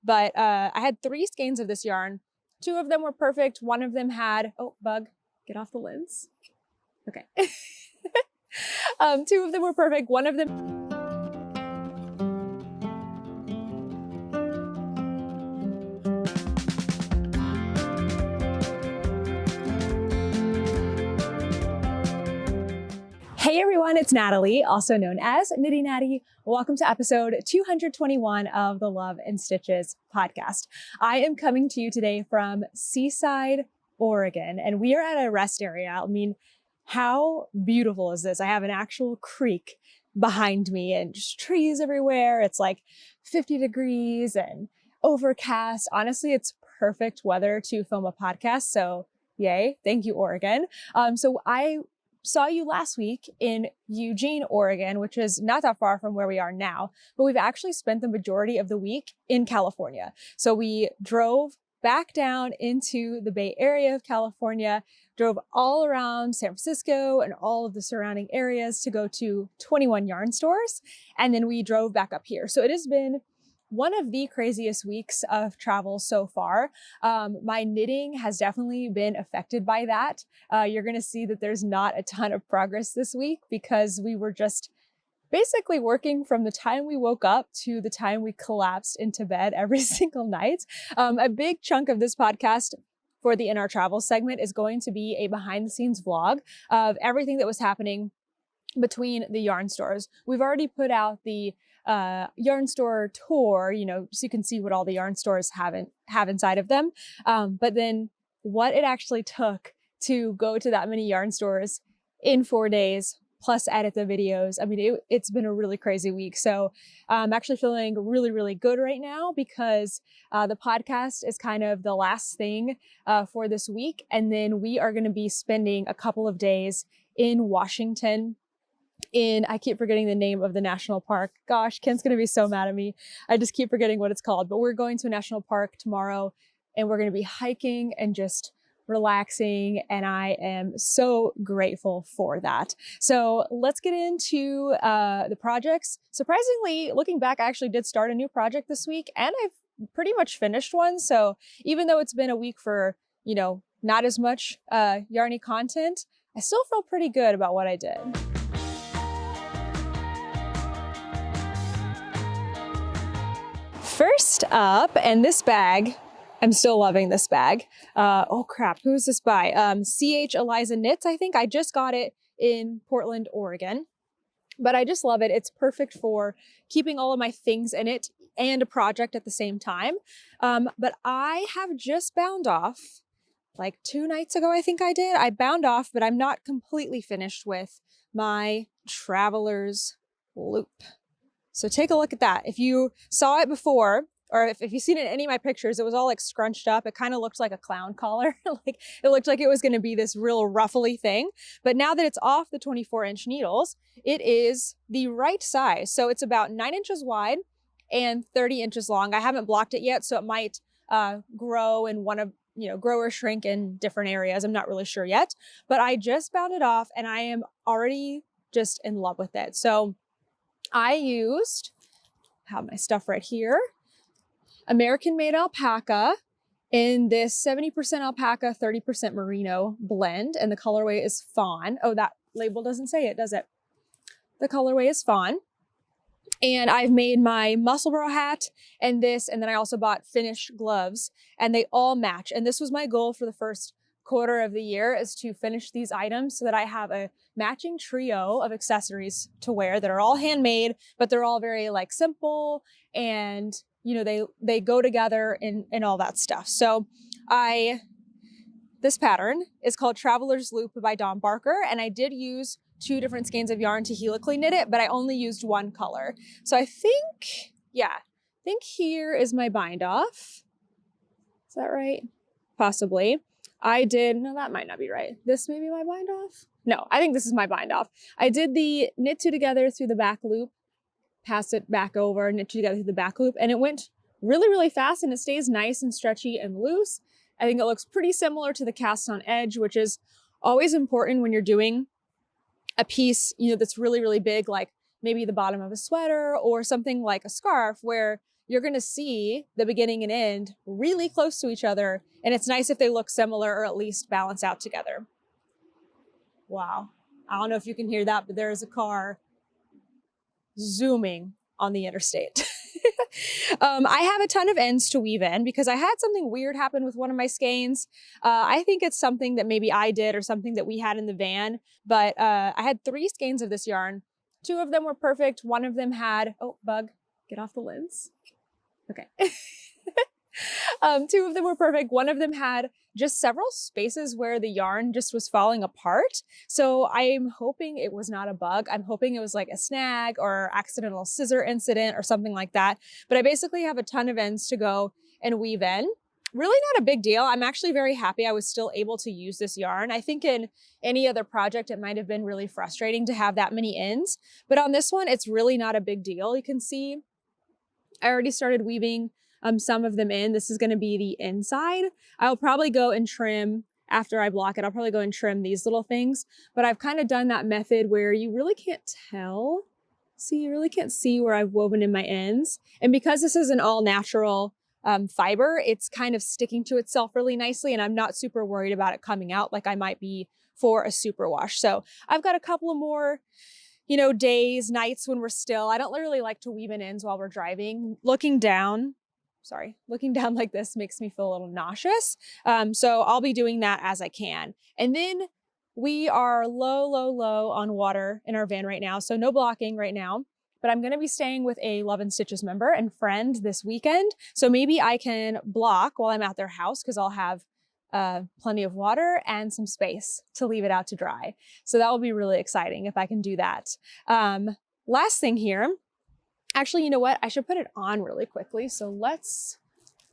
But I had 3 skeins of this yarn. 2 of them were perfect. One of them had, oh, bug, get off the lens. Okay. 2 of them were perfect. One of them. Hey everyone, it's Natalie, also known as Knitty Natty. Welcome to episode 221 of the Love and Stitches podcast. I am coming to you today from Seaside, Oregon, and we are at a rest area. I mean, how beautiful is this? I have an actual creek behind me and just trees everywhere. It's like 50 degrees and overcast. Honestly, it's perfect weather to film a podcast. So yay. Thank you, Oregon. So I saw you last week in Eugene, Oregon, which is not that far from where we are now, but we've actually spent the majority of the week in California. So we drove back down into the Bay Area of California, drove all around San Francisco and all of the surrounding areas to go to 21 yarn stores. And then we drove back up here. So it has been one of the craziest weeks of travel so far. My knitting has definitely been affected by that. You're going to see that there's not a ton of progress this week because we were just basically working from the time we woke up to the time we collapsed into bed every single night. A big chunk of this podcast for the In Our Travel segment is going to be a behind the scenes vlog of everything that was happening between the yarn stores. We've already put out the yarn store tour, so you can see what all the yarn stores have inside of them. But then what it actually took to go to that many yarn stores in 4 days, plus edit the videos. I mean, it's been a really crazy week. So I'm actually feeling really, really good right now because the podcast is kind of the last thing for this week. And then we are going to be spending a couple of days in Washington. I keep forgetting the name of the national park. Gosh, Ken's going to be so mad at me. I just keep forgetting what it's called, but we're going to a national park tomorrow and we're going to be hiking and just relaxing. And I am so grateful for that. So let's get into the projects. Surprisingly, looking back, I actually did start a new project this week and I've pretty much finished one. So even though it's been a week for, not as much yarny content, I still feel pretty good about what I did. First up, and this bag, I'm still loving this bag. Oh crap, who is this by? CH Eliza Knits, I think. I just got it in Portland, Oregon, but I just love it. It's perfect for keeping all of my things in it and a project at the same time. But I have just bound off, like 2 nights ago, I think I did. I bound off, but I'm not completely finished with my Traveler's Loop. So take a look at that. If you saw it before, or if you've seen it in any of my pictures, it was all like scrunched up. It kind of looked like a clown collar. Like it looked like it was going to be this real ruffly thing. But now that it's off the 24-inch needles, it is the right size. So it's about 9 inches wide and 30 inches long. I haven't blocked it yet, so it might grow and want to grow or shrink in different areas. I'm not really sure yet, but I just bound it off and I am already just in love with it. So I have my stuff right here, American made alpaca in this 70% alpaca, 30% merino blend. And the colorway is fawn. Oh, that label doesn't say it, does it? The colorway is fawn. And I've made my Musselburgh hat and this, and then I also bought finished gloves and they all match. And this was my goal for the first quarter of the year, is to finish these items so that I have a matching trio of accessories to wear that are all handmade, but they're all very like simple and they go together and all that stuff. So this pattern is called Traveler's Loop by Dawn Barker, and I did use 2 different skeins of yarn to helically knit it, but I only used 1 color. So I think here is my bind off. Is that right? Possibly. No, that might not be right. This may be my bind off. No, I think this is my bind off. I did the knit 2 together through the back loop, pass it back over, knit 2 together through the back loop, and it went really, really fast and it stays nice and stretchy and loose. I think it looks pretty similar to the cast on edge, which is always important when you're doing a piece, that's really, really big, like maybe the bottom of a sweater or something like a scarf where you're gonna see the beginning and end really close to each other. And it's nice if they look similar or at least balance out together. Wow. I don't know if you can hear that, but there is a car zooming on the interstate. I have a ton of ends to weave in because I had something weird happen with one of my skeins. I think it's something that maybe I did or something that we had in the van, but I had 3 skeins of this yarn. 2 of them were perfect. One of them had, oh, bug, get off the lens. Okay. 2 of them were perfect. One of them had just several spaces where the yarn just was falling apart. So I'm hoping it was not a bug. I'm hoping it was like a snag or accidental scissor incident or something like that. But I basically have a ton of ends to go and weave in. Really not a big deal. I'm actually very happy I was still able to use this yarn. I think in any other project, it might have been really frustrating to have that many ends. But on this one, it's really not a big deal. You can see I already started weaving some of them in. This is going to be the inside. I'll probably go and trim after I block it. I'll probably go and trim these little things, but I've kind of done that method where you really can't tell. See, you really can't see where I've woven in my ends. And because this is an all natural fiber, it's kind of sticking to itself really nicely. And I'm not super worried about it coming out like I might be for a superwash. So I've got a couple of more days, nights when we're still. I don't really like to weave in ends while we're driving. Looking down like this makes me feel a little nauseous. So I'll be doing that as I can. And then we are low on water in our van right now. So no blocking right now, but I'm going to be staying with a Love and Stitches member and friend this weekend. So maybe I can block while I'm at their house because I'll have plenty of water and some space to leave it out to dry. So that will be really exciting if I can do that. Last thing here. Actually, you know what? I should put it on really quickly. So let's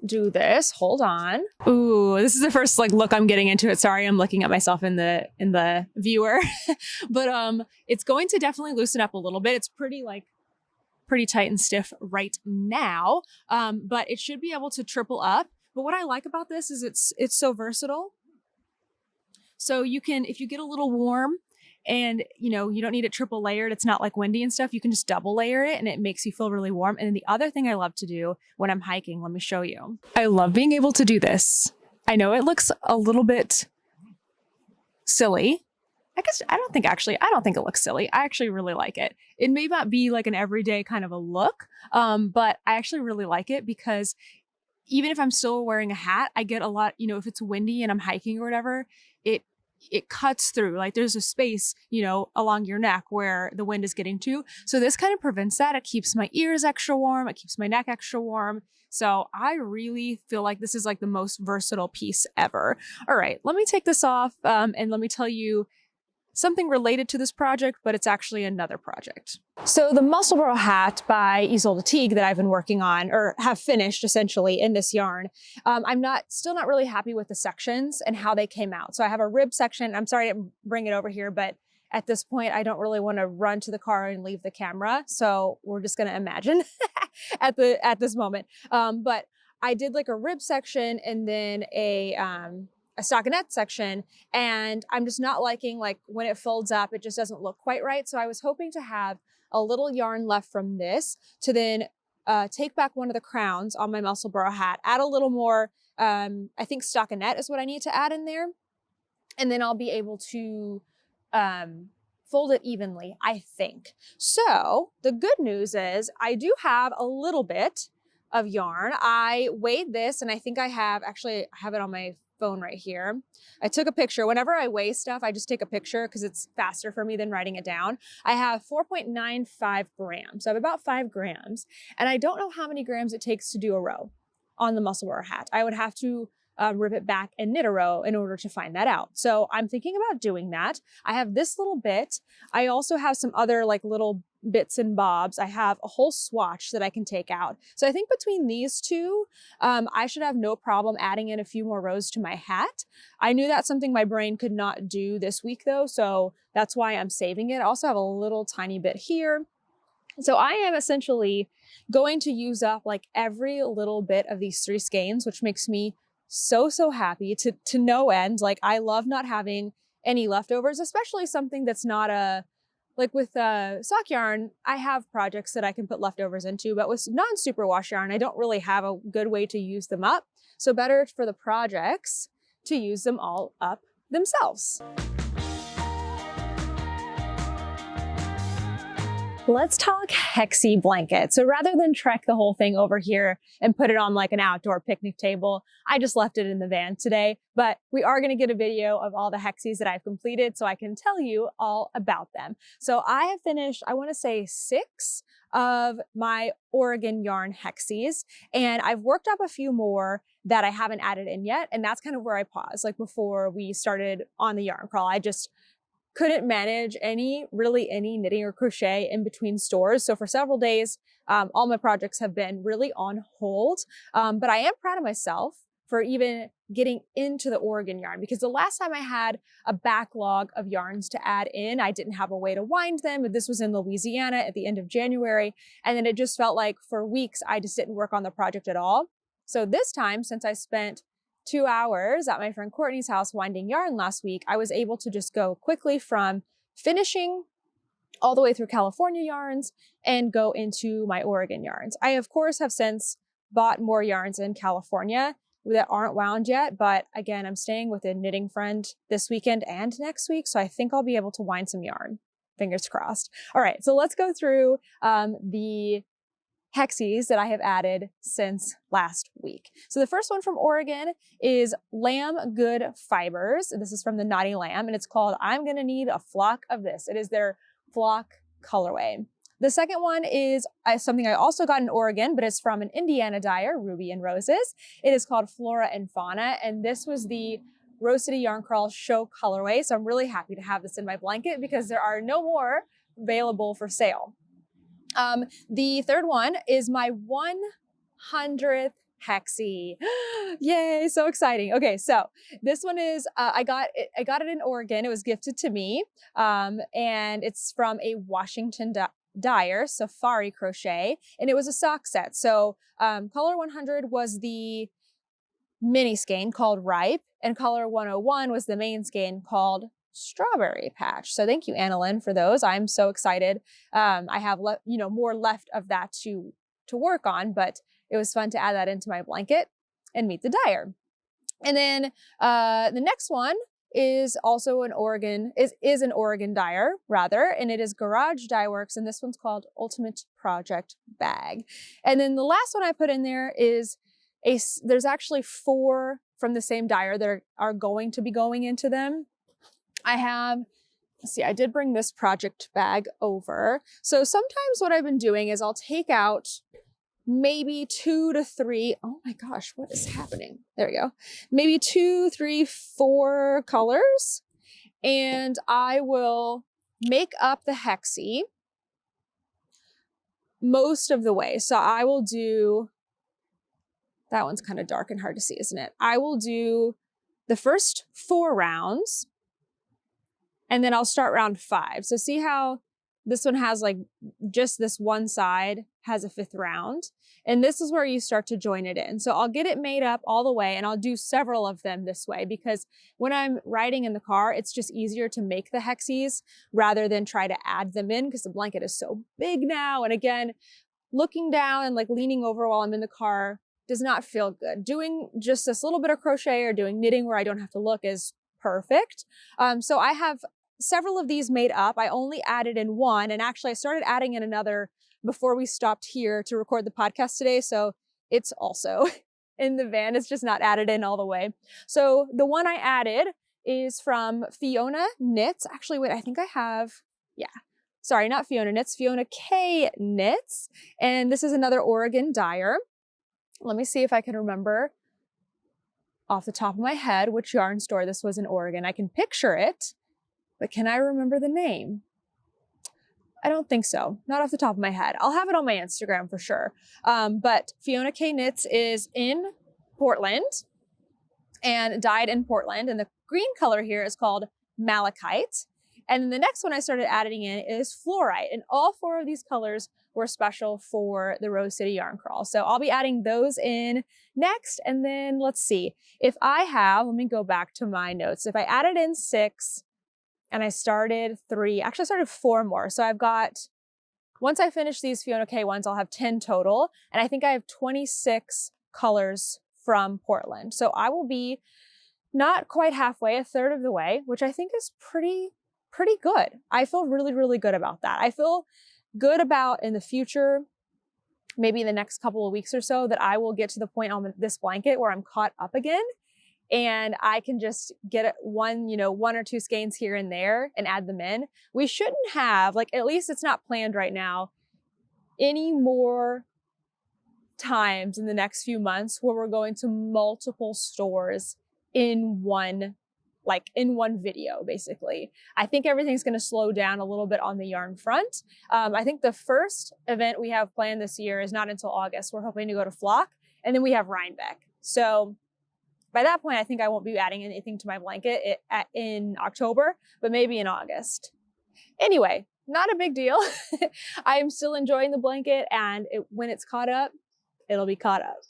do this. Hold on. Ooh, this is the first look I'm getting into it. Sorry, I'm looking at myself in the viewer. But it's going to definitely loosen up a little bit. It's pretty tight and stiff right now. But it should be able to triple up. But what I like about this is it's so versatile. So you can, if you get a little warm, and you don't need it triple layered, it's not like windy and stuff, you can just double layer it and it makes you feel really warm. And then the other thing I love to do when I'm hiking, let me show you. I love being able to do this. I know it looks a little bit silly. I don't think it looks silly. I actually really like it. It may not be like an everyday kind of a look, but I actually really like it because even if I'm still wearing a hat, I get a lot, if it's windy and I'm hiking or whatever, it cuts through, like there's a space, along your neck where the wind is getting to. So this kind of prevents that. It keeps my ears extra warm. It keeps my neck extra warm. So I really feel like this is like the most versatile piece ever. All right, let me take this off and let me tell you something related to this project, but it's actually another project. So the Musselburgh hat by Isolde Teague that I've been working on, or have finished essentially in this yarn, I'm still not really happy with the sections and how they came out. So I have a rib section. I'm sorry I didn't bring it over here, but at this point, I don't really want to run to the car and leave the camera. So we're just going to imagine at this moment. But I did like a rib section and then a stockinette section, and I'm just not liking when it folds up, it just doesn't look quite right. So I was hoping to have a little yarn left from this to then take back one of the crowns on my Musselburgh hat, add a little more, I think stockinette is what I need to add in there. And then I'll be able to fold it evenly, I think. So the good news is I do have a little bit of yarn. I weighed this and I think I have it on my phone right here. I took a picture. Whenever I weigh stuff, I just take a picture because it's faster for me than writing it down. I have 4.95 grams. So I have about 5 grams. And I don't know how many grams it takes to do a row on the Musselburgh hat. I would have to rip it back and knit a row in order to find that out. So I'm thinking about doing that. I have this little bit. I also have some other little bits and bobs. I have a whole swatch that I can take out. So I think between these two, I should have no problem adding in a few more rows to my hat. I knew that's something my brain could not do this week though, so that's why I'm saving it. I also have a little tiny bit here. So I am essentially going to use up every little bit of these 3 skeins, which makes me so happy to no end. I love not having any leftovers, especially something that's not a like with sock yarn, I have projects that I can put leftovers into, but with non-superwash yarn, I don't really have a good way to use them up. So better for the projects to use them all up themselves. Let's talk Hexie Blanket. So rather than trek the whole thing over here and put it on like an outdoor picnic table, I just left it in the van today. But we are going to get a video of all the Hexies that I've completed so I can tell you all about them. So I have finished, I want to say 6 of my Oregon yarn Hexies, and I've worked up a few more that I haven't added in yet. And that's kind of where I paused, like before we started on the yarn crawl. I just couldn't manage really any knitting or crochet in between stores. So for several days, all my projects have been really on hold. But I am proud of myself for even getting into the Oregon yarn, because the last time I had a backlog of yarns to add in, I didn't have a way to wind them. This was in Louisiana at the end of January. And then it just felt like for weeks, I just didn't work on the project at all. So this time, since I spent 2 hours at my friend Courtney's house winding yarn last week, I was able to just go quickly from finishing all the way through California yarns and go into my Oregon yarns. I, of course, have since bought more yarns in California that aren't wound yet, but again, I'm staying with a knitting friend this weekend and next week, so I think I'll be able to wind some yarn. Fingers crossed. All right, so let's go through the Hexies that I have added since last week. So the first one from Oregon is Lamb Good Fibers. This is from the Knotty Lamb, and it's called I'm Gonna Need a Flock of This. It is their flock colorway. The second one is something I also got in Oregon, but it's from an Indiana dyer, Ruby and Roses. It is called Flora and Fauna, and this was the Rose City Yarn Crawl show colorway. So I'm really happy to have this in my blanket because there are no more available for sale. The third one is my 100th Hexie. Yay, so exciting. Okay, so this one is, I got it in Oregon. It was gifted to me, and it's from a Washington dyer, Safari Crochet, and it was a sock set. So color 100 was the mini skein called Ripe, and color 101 was the main skein called Strawberry Patch. So thank you, Annalyn, for those. I'm so excited. I have more left of that to work on, but it was fun to add that into my blanket and meet the dyer. And then the next one is also an Oregon, is an Oregon dyer rather, and it is Garage Dye Works, and this one's called Ultimate Project Bag. And then the last one I put in there is there's actually 4 from the same dyer that are going to be going into them. Let's see, I did bring this project bag over. So sometimes what I've been doing is I'll take out maybe 2 to 3, oh my gosh, what is happening? There we go. Maybe 2, 3, 4 colors, and I will make up the Hexie most of the way. So I will do, that one's kind of dark and hard to see, isn't it? I will do the first 4 rounds, and then I'll start round 5. So see how this one has like just this one side has a 5th round. And this is where you start to join it in. So I'll get it made up all the way, and I'll do several of them this way because when I'm riding in the car, it's just easier to make the Hexies rather than try to add them in because the blanket is so big now. And again, looking down and like leaning over while I'm in the car does not feel good. Doing just this little bit of crochet or doing knitting where I don't have to look is perfect. So I have several of these made up. I only added in 1, and actually I started adding in another before we stopped here to record the podcast today. So it's also in the van. It's just not added in all the way. So the one I added is from Fiona Knits. Actually, wait, I think I have, yeah. Sorry, not Fiona Knits, Fiona K Knits. And this is another Oregon dyer. Let me see if I can remember off the top of my head which yarn store this was in Oregon. I can picture it, but can I remember the name? I don't think so. Not off the top of my head. I'll have it on my Instagram for sure. But Fiona K Knits is in Portland and dyed in Portland. And the green color here is called Malachite. And then the next one I started adding in is Fluorite. And all 4 of these colors were special for the Rose City Yarn Crawl. So I'll be adding those in next. And then let's see if I have, let me go back to my notes. If I added in 6, and I started 3, actually I started 4 more. So I've got, once I finish these Fiona K ones, I'll have 10 total. And I think I have 26 colors from Portland. So I will be not quite halfway, a third of the way, which I think is pretty good. I feel really, really good about that. I feel good about in the future, maybe in the next couple of weeks or so, that I will get to the point on this blanket where I'm caught up again. And I can just get one or 2 skeins here and there and add them in. We shouldn't have, like, at least it's not planned right now, any more times in the next few months where we're going to multiple stores in one video, basically. I think everything's going to slow down a little bit on the yarn front. I think the first event we have planned this year is not until August. We're hoping to go to Flock, and then we have Rhinebeck. So by that point, I think I won't be adding anything to my blanket in October, but maybe in August. Anyway, not a big deal. I am still enjoying the blanket, and when it's caught up, it'll be caught up.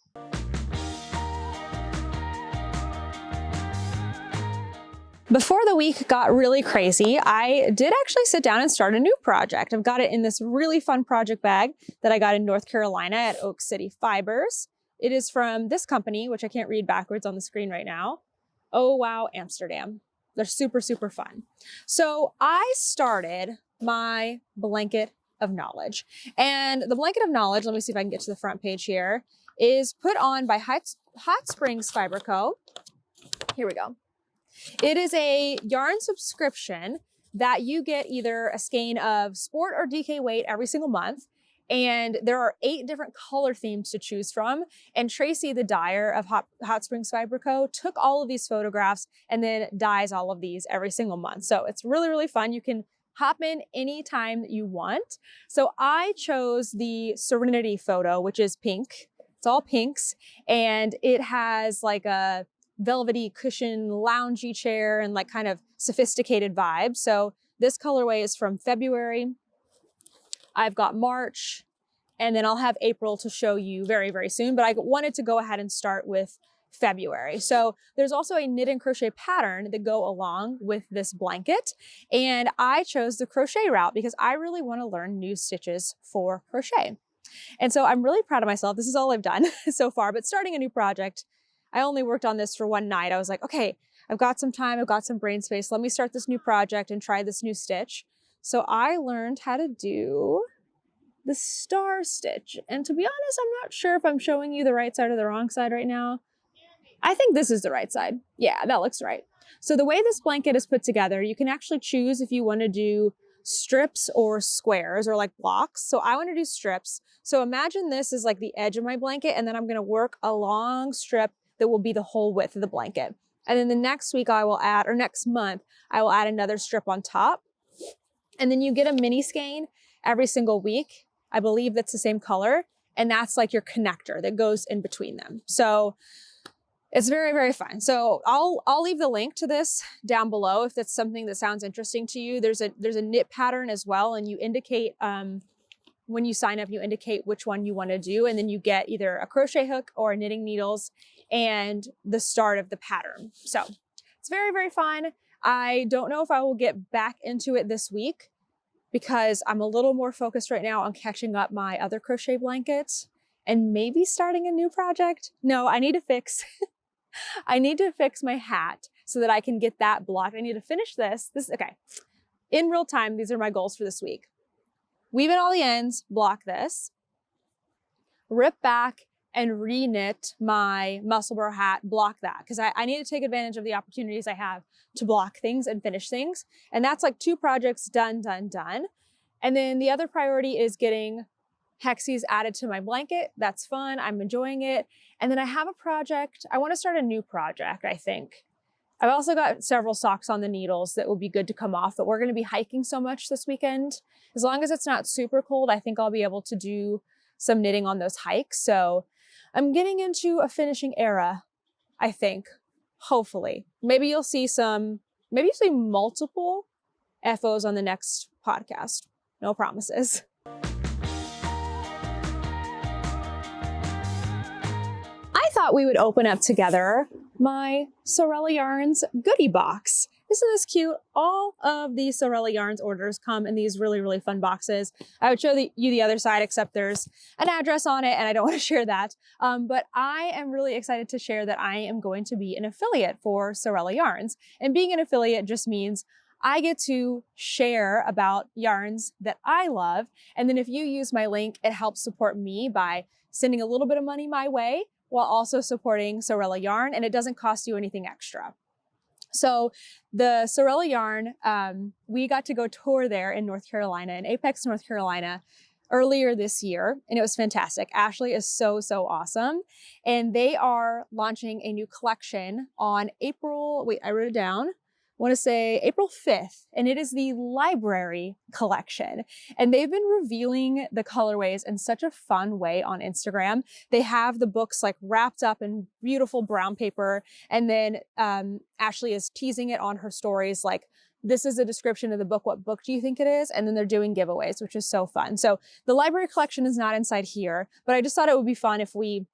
Before the week got really crazy, I did actually sit down and start a new project. I've got it in this really fun project bag that I got in North Carolina at Oak City Fibers. It is from this company, which I can't read backwards on the screen right now. Oh, wow, Amsterdam. They're super, super fun. So I started my blanket of knowledge. And the blanket of knowledge, let me see if I can get to the front page here, is put on by Hot Springs Fiber Co. Here we go. It is a yarn subscription that you get either a skein of sport or DK weight every single month. And there are 8 different color themes to choose from. And Tracy, the dyer of Hot Springs Fiber Co., took all of these photographs and then dyes all of these every single month. So it's really, really fun. You can hop in anytime that you want. So I chose the Serenity photo, which is pink. It's all pinks. And it has like a velvety cushion loungy chair and like kind of sophisticated vibe. So this colorway is from February. I've got March, and then I'll have April to show you very, very soon, but I wanted to go ahead and start with February. So there's also a knit and crochet pattern that go along with this blanket, and I chose the crochet route because I really want to learn new stitches for crochet. And so I'm really proud of myself. This is all I've done so far, but starting a new project, I only worked on this for one night. I was like, okay, I've got some time, I've got some brain space. Let me start this new project and try this new stitch. So I learned how to do the star stitch. And to be honest, I'm not sure if I'm showing you the right side or the wrong side right now. I think this is the right side. Yeah, that looks right. So the way this blanket is put together, you can actually choose if you want to do strips or squares or like blocks. So I want to do strips. So imagine this is like the edge of my blanket, and then I'm going to work a long strip that will be the whole width of the blanket. And then the next week I will add, or next month, I will add another strip on top. And then you get a mini skein every single week. I believe that's the same color. And that's like your connector that goes in between them. So it's very, very fun. So I'll leave the link to this down below if that's something that sounds interesting to you. There's a knit pattern as well. And you indicate, when you sign up, you indicate which one you want to do. And then you get either a crochet hook or knitting needles and the start of the pattern. So it's very, very fun. I don't know if I will get back into it this week because I'm a little more focused right now on catching up my other crochet blankets and maybe starting a new project. No, I need to fix, I need to fix my hat so that I can get that blocked. I need to finish this. Okay. In real time, these are my goals for this week. Weave in all the ends, block this, rip back and re-knit my muscle burr hat, block that, because I need to take advantage of the opportunities I have to block things and finish things. And that's like 2 projects done. And then the other priority is getting Hexies added to my blanket. That's fun, I'm enjoying it. And then I have a project, I want to start a new project, I think. I've also got several socks on the needles that will be good to come off, but we're going to be hiking so much this weekend. As long as it's not super cold, I think I'll be able to do some knitting on those hikes. So I'm getting into a finishing era, I think, hopefully. Maybe you'll see multiple FOs on the next podcast. No promises. I thought we would open up together my Sewrella Yarns goodie box. Isn't this cute? All of the Sewrella Yarns orders come in these really, really fun boxes. I would show you the other side, except there's an address on it and I don't want to share that. But I am really excited to share that I am going to be an affiliate for Sewrella Yarns. And being an affiliate just means I get to share about yarns that I love. And then if you use my link, it helps support me by sending a little bit of money my way while also supporting Sewrella Yarn, and it doesn't cost you anything extra. So the Sewrella Yarn, we got to go tour there in North Carolina, in Apex, North Carolina, earlier this year, and it was fantastic. Ashley is so, so awesome. And they are launching a new collection on April, wait, I wrote it down. I want to say April 5th, and it is the library collection. And they've been revealing the colorways in such a fun way on Instagram. They have the books like wrapped up in beautiful brown paper. And then Ashley is teasing it on her stories like, this is a description of the book. What book do you think it is? And then they're doing giveaways, which is so fun. So the library collection is not inside here, but I just thought it would be fun if we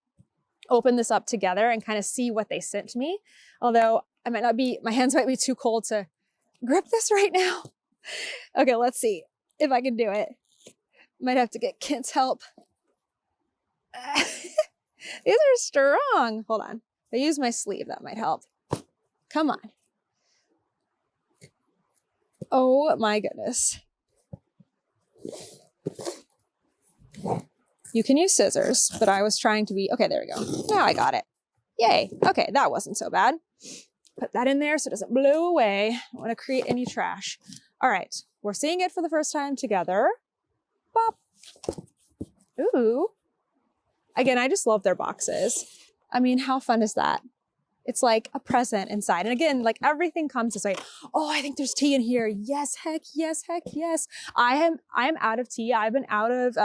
open this up together and kind of see what they sent me. Although I might not be, my hands might be too cold to grip this right now. Okay, let's see if I can do it. Might have to get Kent's help. These are strong. Hold on. I use my sleeve. That might help. Come on. Oh my goodness. You can use scissors, but I was trying to be, okay, there we go. Now I got it. Yay. Okay, that wasn't so bad. Put that in there so it doesn't blow away. I don't want to create any trash. All right, we're seeing it for the first time together. Bop. Ooh. Again, I just love their boxes. I mean, how fun is that? It's like a present inside. And again, like everything comes this way. Oh, I think there's tea in here. Yes, heck yes, heck yes. I am out of tea. I've been out of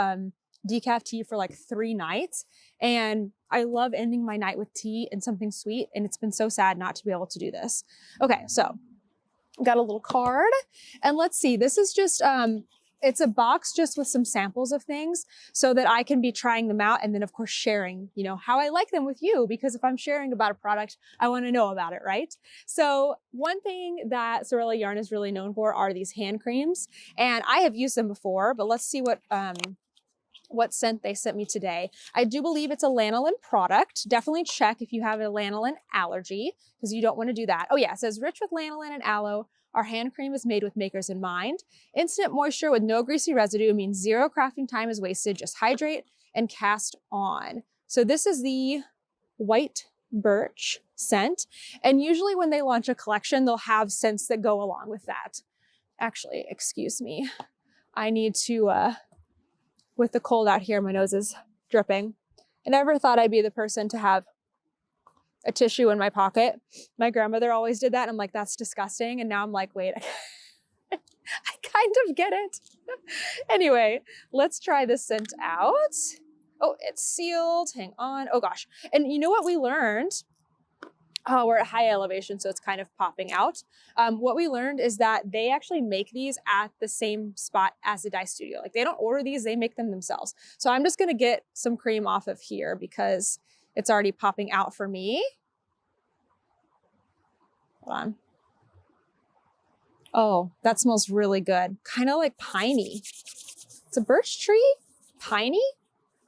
decaf tea for like 3 nights. And I love ending my night with tea and something sweet. And it's been so sad not to be able to do this. Okay, so got a little card. And let's see, this is just, it's a box just with some samples of things so that I can be trying them out. And then of course, sharing, you know, how I like them with you, because if I'm sharing about a product, I want to know about it, right? So one thing that Sewrella Yarn is really known for are these hand creams. And I have used them before, but let's see what scent they sent me today. I do believe it's a lanolin product. Definitely check if you have a lanolin allergy, because you don't want to do that. Oh yeah, it says rich with lanolin and aloe. Our hand cream is made with makers in mind. Instant moisture with no greasy residue means 0 crafting time is wasted. Just hydrate and cast on. So this is the white birch scent. And usually when they launch a collection, they'll have scents that go along with that. Actually, excuse me. I need to, with the cold out here, my nose is dripping. I never thought I'd be the person to have a tissue in my pocket. My grandmother always did that. And I'm like, that's disgusting. And now I'm like, wait, I kind of get it. Anyway, let's try this scent out. Oh, it's sealed. Hang on. Oh gosh. And you know what we learned? Oh, we're at high elevation, so it's kind of popping out. What we learned is that they actually make these at the same spot as the dye studio. Like they don't order these, they make them themselves. So I'm just gonna get some cream off of here because it's already popping out for me. Hold on. Oh, that smells really good. Kind of like piney. It's a birch tree? Piney?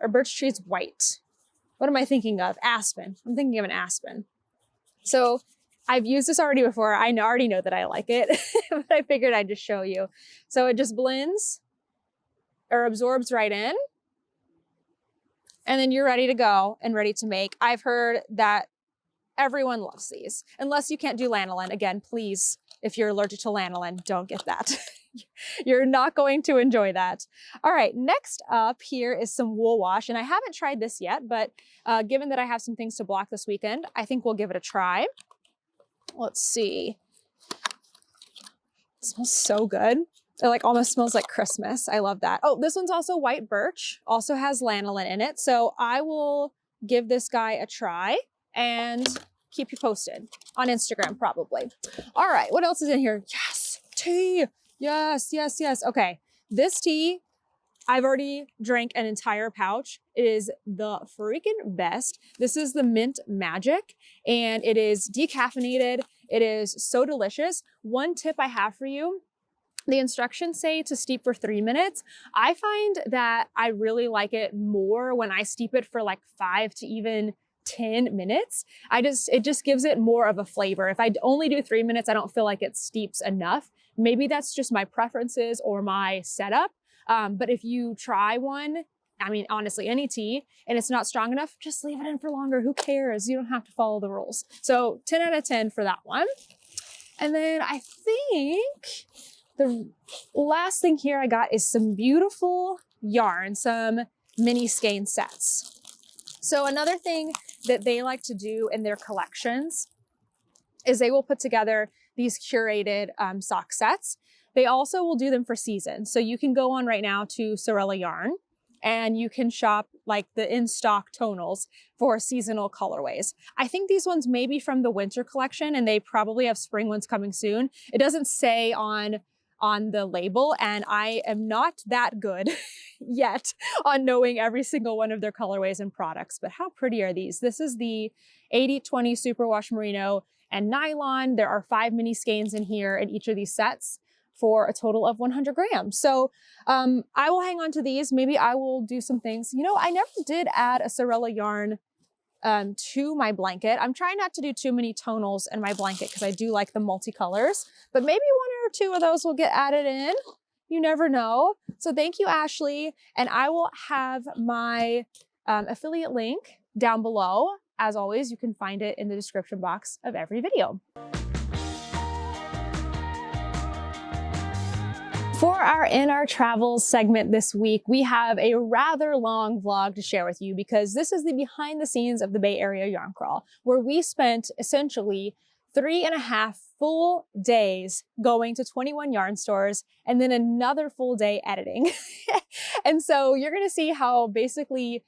Or birch tree's white? What am I thinking of? Aspen. I'm thinking of an aspen. So I've used this already before. I already know that I like it, but I figured I'd just show you. So it just blends or absorbs right in. And then you're ready to go and ready to make. I've heard that everyone loves these, unless you can't do lanolin. Again, please, if you're allergic to lanolin, don't get that. You're not going to enjoy that. All right, next up here is some wool wash. And I haven't tried this yet, but given that I have some things to block this weekend, I think we'll give it a try. Let's see. It smells so good. It like almost smells like Christmas. I love that. Oh, this one's also white birch, also has lanolin in it. So I will give this guy a try and keep you posted on Instagram probably. All right, what else is in here? Yes, tea. Yes, yes, yes. Okay, this tea, I've already drank an entire pouch. It is the freaking best. This is the Mint Magic, and it is decaffeinated. It is so delicious. One tip I have for you, the instructions say to steep for 3 minutes. I find that I really like it more when I steep it for like 5 to even 10 minutes. It just gives it more of a flavor. If I only do 3 minutes, I don't feel like it steeps enough. Maybe that's just my preferences or my setup. But if you try one, I mean, honestly, any tea, and it's not strong enough, just leave it in for longer. Who cares? You don't have to follow the rules. So 10 out of 10 for that one. And then I think the last thing here I got is some beautiful yarn, some mini skein sets. So another thing that they like to do in their collections is they will put together these curated sock sets. They also will do them for season. So you can go on right now to Sewrella Yarn and you can shop like the in-stock tonals for seasonal colorways. I think these ones may be from the winter collection and they probably have spring ones coming soon. It doesn't say on the label, and I am not that good yet on knowing every single one of their colorways and products, but how pretty are these? This is the 80/20 Superwash Merino and Nylon. There are 5 mini skeins in here in each of these sets for a total of 100 grams. So I will hang on to these. Maybe I will do some things. You know, I never did add a Sewrella yarn to my blanket. I'm trying not to do too many tonals in my blanket because I do like the multicolors, but maybe 1 or 2 of those will get added in. You never know. So thank you, Ashley. And I will have my affiliate link down below. As always, you can find it in the description box of every video. For our In Our Travels segment this week, we have a rather long vlog to share with you because this is the behind the scenes of the Bay Area Yarn Crawl, where we spent essentially 3.5 full days going to 21 yarn stores and then another full day editing. And so you're gonna see how basically,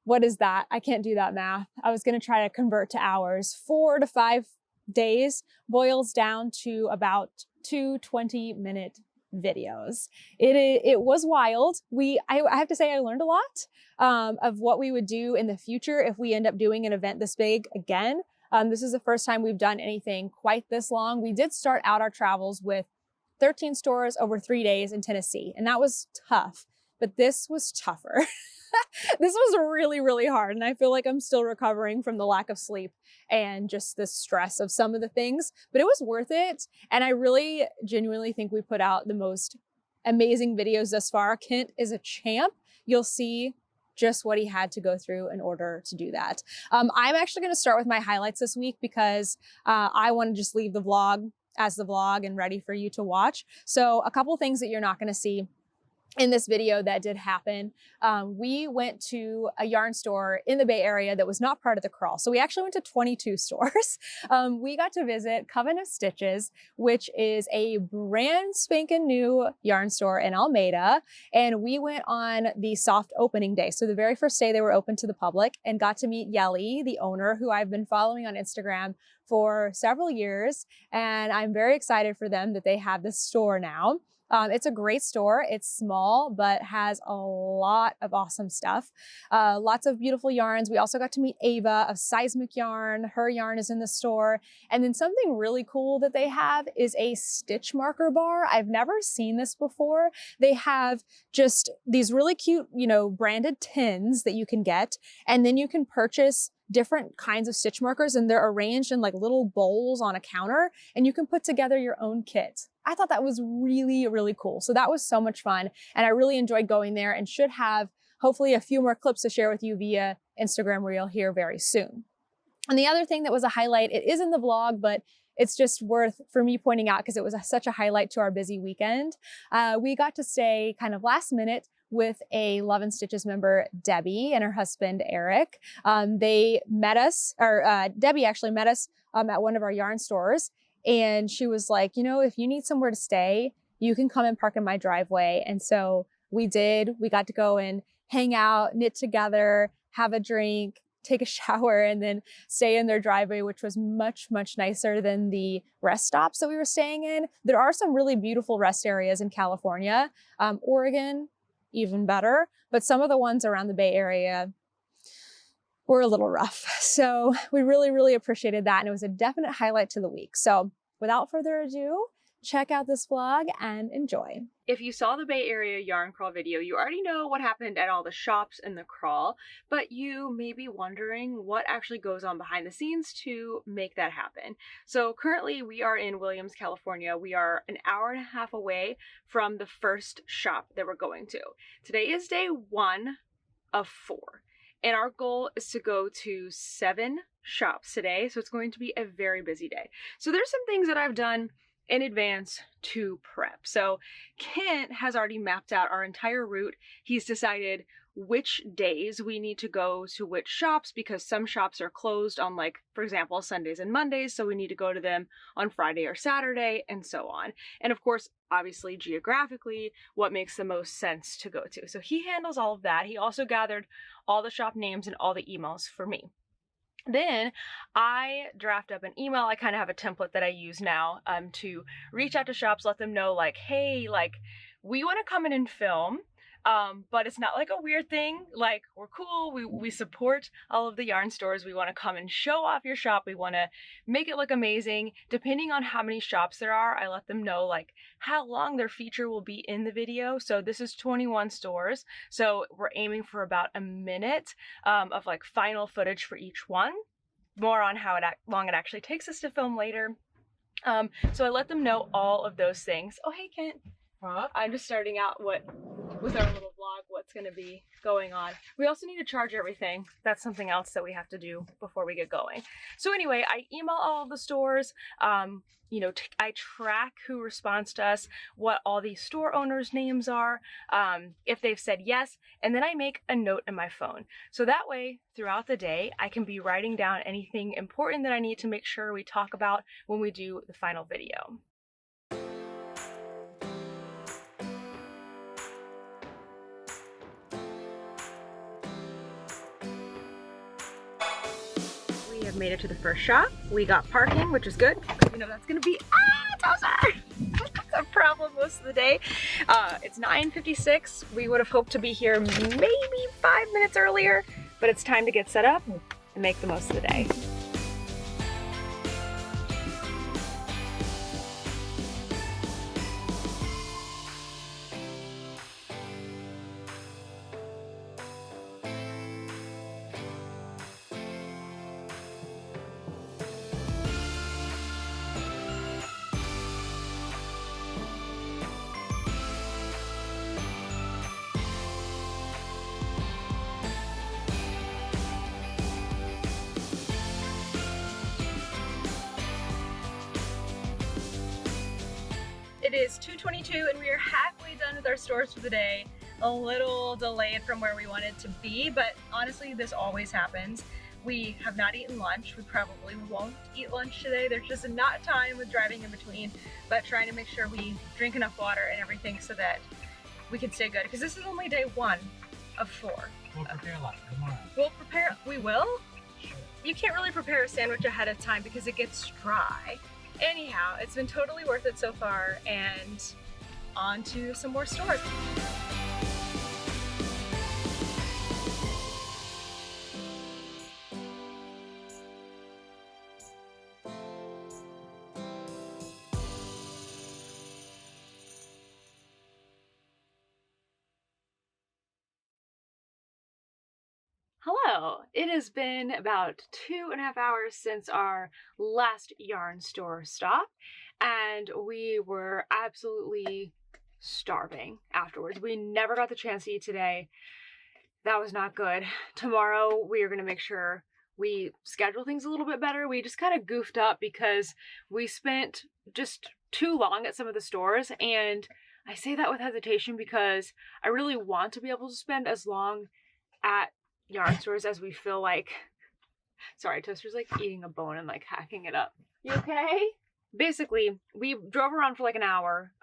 what is that? I can't do that math. I was gonna try to convert to hours. 4 to 5 days boils down to about 2 20-minute videos. It was wild. I have to say I learned a lot of what we would do in the future if we end up doing an event this big again. This is the first time we've done anything quite this long. We did start out our travels with 13 stores over 3 days in Tennessee, and that was tough, but this was tougher. This was really, really hard, and I feel like I'm still recovering from the lack of sleep and just the stress of some of the things, but it was worth it. And I really genuinely think we put out the most amazing videos thus far. Kent is a champ. You'll see just what he had to go through in order to do that. I'm actually going to start with my highlights this week because I want to just leave the vlog as the vlog and ready for you to watch. So a couple things that you're not going to see in this video that did happen. We went to a yarn store in the Bay Area that was not part of the crawl. So we actually went to 22 stores. We got to visit Coven of Stitches, which is a brand spanking new yarn store in Almeida. And we went on the soft opening day. So the very first day they were open to the public, and got to meet Yelly, the owner, who I've been following on Instagram for several years. And I'm very excited for them that they have this store now. It's a great store. It's small, but has a lot of awesome stuff. Lots of beautiful yarns. We also got to meet Ava of Seismic Yarn. Her yarn is in the store. And then something really cool that they have is a stitch marker bar. I've never seen this before. They have just these really cute, branded tins that you can get, and then you can purchase different kinds of stitch markers, and they're arranged in like little bowls on a counter, and you can put together your own kit. I thought that was really, really cool. So that was so much fun, and I really enjoyed going there, and should have hopefully a few more clips to share with you via Instagram Reel here very soon. And the other thing that was a highlight, it is in the vlog, but it's just worth for me pointing out because it was such a highlight to our busy weekend. We got to stay kind of last minute with a Love and Stitches member, Debbie, and her husband, Eric. They met us, or Debbie actually met us at one of our yarn stores. And she was like, if you need somewhere to stay, you can come and park in my driveway. And so we did. We got to go and hang out, knit together, have a drink, take a shower, and then stay in their driveway, which was much, much nicer than the rest stops that we were staying in. There are some really beautiful rest areas in California. Oregon, even better, but some of the ones around the Bay Area were a little rough. So we really appreciated that. And it was a definite highlight to the week. So without further ado, check out this vlog and enjoy. If you saw the Bay Area yarn crawl video, you already know what happened at all the shops in the crawl, but you may be wondering what actually goes on behind the scenes to make that happen. So currently we are in Williams, California. We are an hour and a half away from the first shop that we're going to. Today is day 1 of 4. And our goal is to go to 7 shops today. So it's going to be a very busy day. So there's some things that I've done in advance to prep. So Kent has already mapped out our entire route. He's decided which days we need to go to which shops, because some shops are closed on, like, for example, Sundays and Mondays. So we need to go to them on Friday or Saturday and so on. And of course, obviously geographically, what makes the most sense to go to. So he handles all of that. He also gathered all the shop names and all the emails for me. Then I draft up an email. I kind of have a template that I use now to reach out to shops, let them know, like, hey, like, we want to come in and film, but it's not like a weird thing. Like, we're cool. We support all of the yarn stores. We want to come and show off your shop. We want to make it look amazing. Depending on how many shops there are, I let them know, like, how long their feature will be in the video. So this is 21 stores. So we're aiming for about a minute of, like, final footage for each one. More on how long it actually takes us to film later. So I let them know all of those things. Oh, hey, Kent. Huh? I'm just starting out with our little vlog, what's going to be going on. We also need to charge everything. That's something else that we have to do before we get going. So anyway, I email all of the stores. You know, I track who responds to us, what all these store owners' names are, if they've said yes, and then I make a note in my phone. So that way, throughout the day, I can be writing down anything important that I need to make sure we talk about when we do the final video. We have made it to the first shop. We got parking, which is good, because you know that's gonna be Tozer! a problem most of the day. It's 9:56. We would have hoped to be here maybe 5 minutes earlier, but it's time to get set up and make the most of the day. It is 2:22 and we are halfway done with our stores for the day. A little delayed from where we wanted to be, but honestly, this always happens. We have not eaten lunch. We probably won't eat lunch today. There's just not time with driving in between, but trying to make sure we drink enough water and everything so that we can stay good. Because this is only day 1 of 4. We'll prepare lunch tomorrow. We will? Sure. You can't really prepare a sandwich ahead of time because it gets dry. Anyhow, it's been totally worth it so far, and on to some more stores. Hello! It has been about 2.5 hours since our last yarn store stop, and we were absolutely starving afterwards. We never got the chance to eat today. That was not good. Tomorrow we are going to make sure we schedule things a little bit better. We just kind of goofed up because we spent just too long at some of the stores, and I say that with hesitation because I really want to be able to spend as long at yarn stores as we feel like. Sorry, Toaster's like eating a bone and like hacking it up. You okay? Basically, we drove around for like an hour,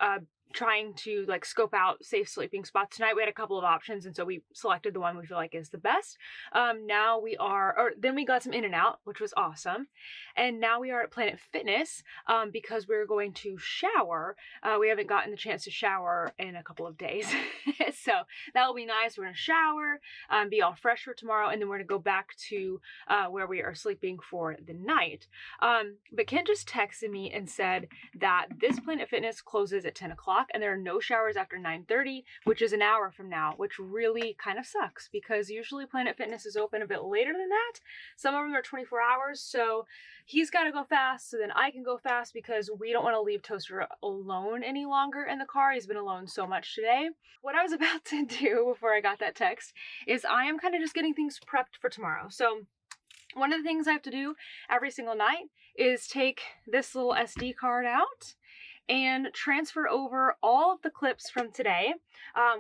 trying to like scope out safe sleeping spots tonight. We had a couple of options, and so we selected the one we feel like is the best. Now we are, or then we got some In-N-Out, which was awesome. And now we are at Planet Fitness because we're going to shower. We haven't gotten the chance to shower in a couple of days. So that'll be nice. We're gonna shower, be all fresh for tomorrow, and then we're gonna go back to where we are sleeping for the night. But Kent just texted me and said that this Planet Fitness closes at 10 o'clock and there are no showers after 9:30, which is an hour from now, which really kind of sucks because usually Planet Fitness is open a bit later than that. Some of them are 24 hours, so he's got to go fast so then I can go fast because we don't want to leave Toaster alone any longer in the car. He's been alone so much today. What I was about to do before I got that text is I am kind of just getting things prepped for tomorrow. So one of the things I have to do every single night is take this little SD card out and transfer over all of the clips from today.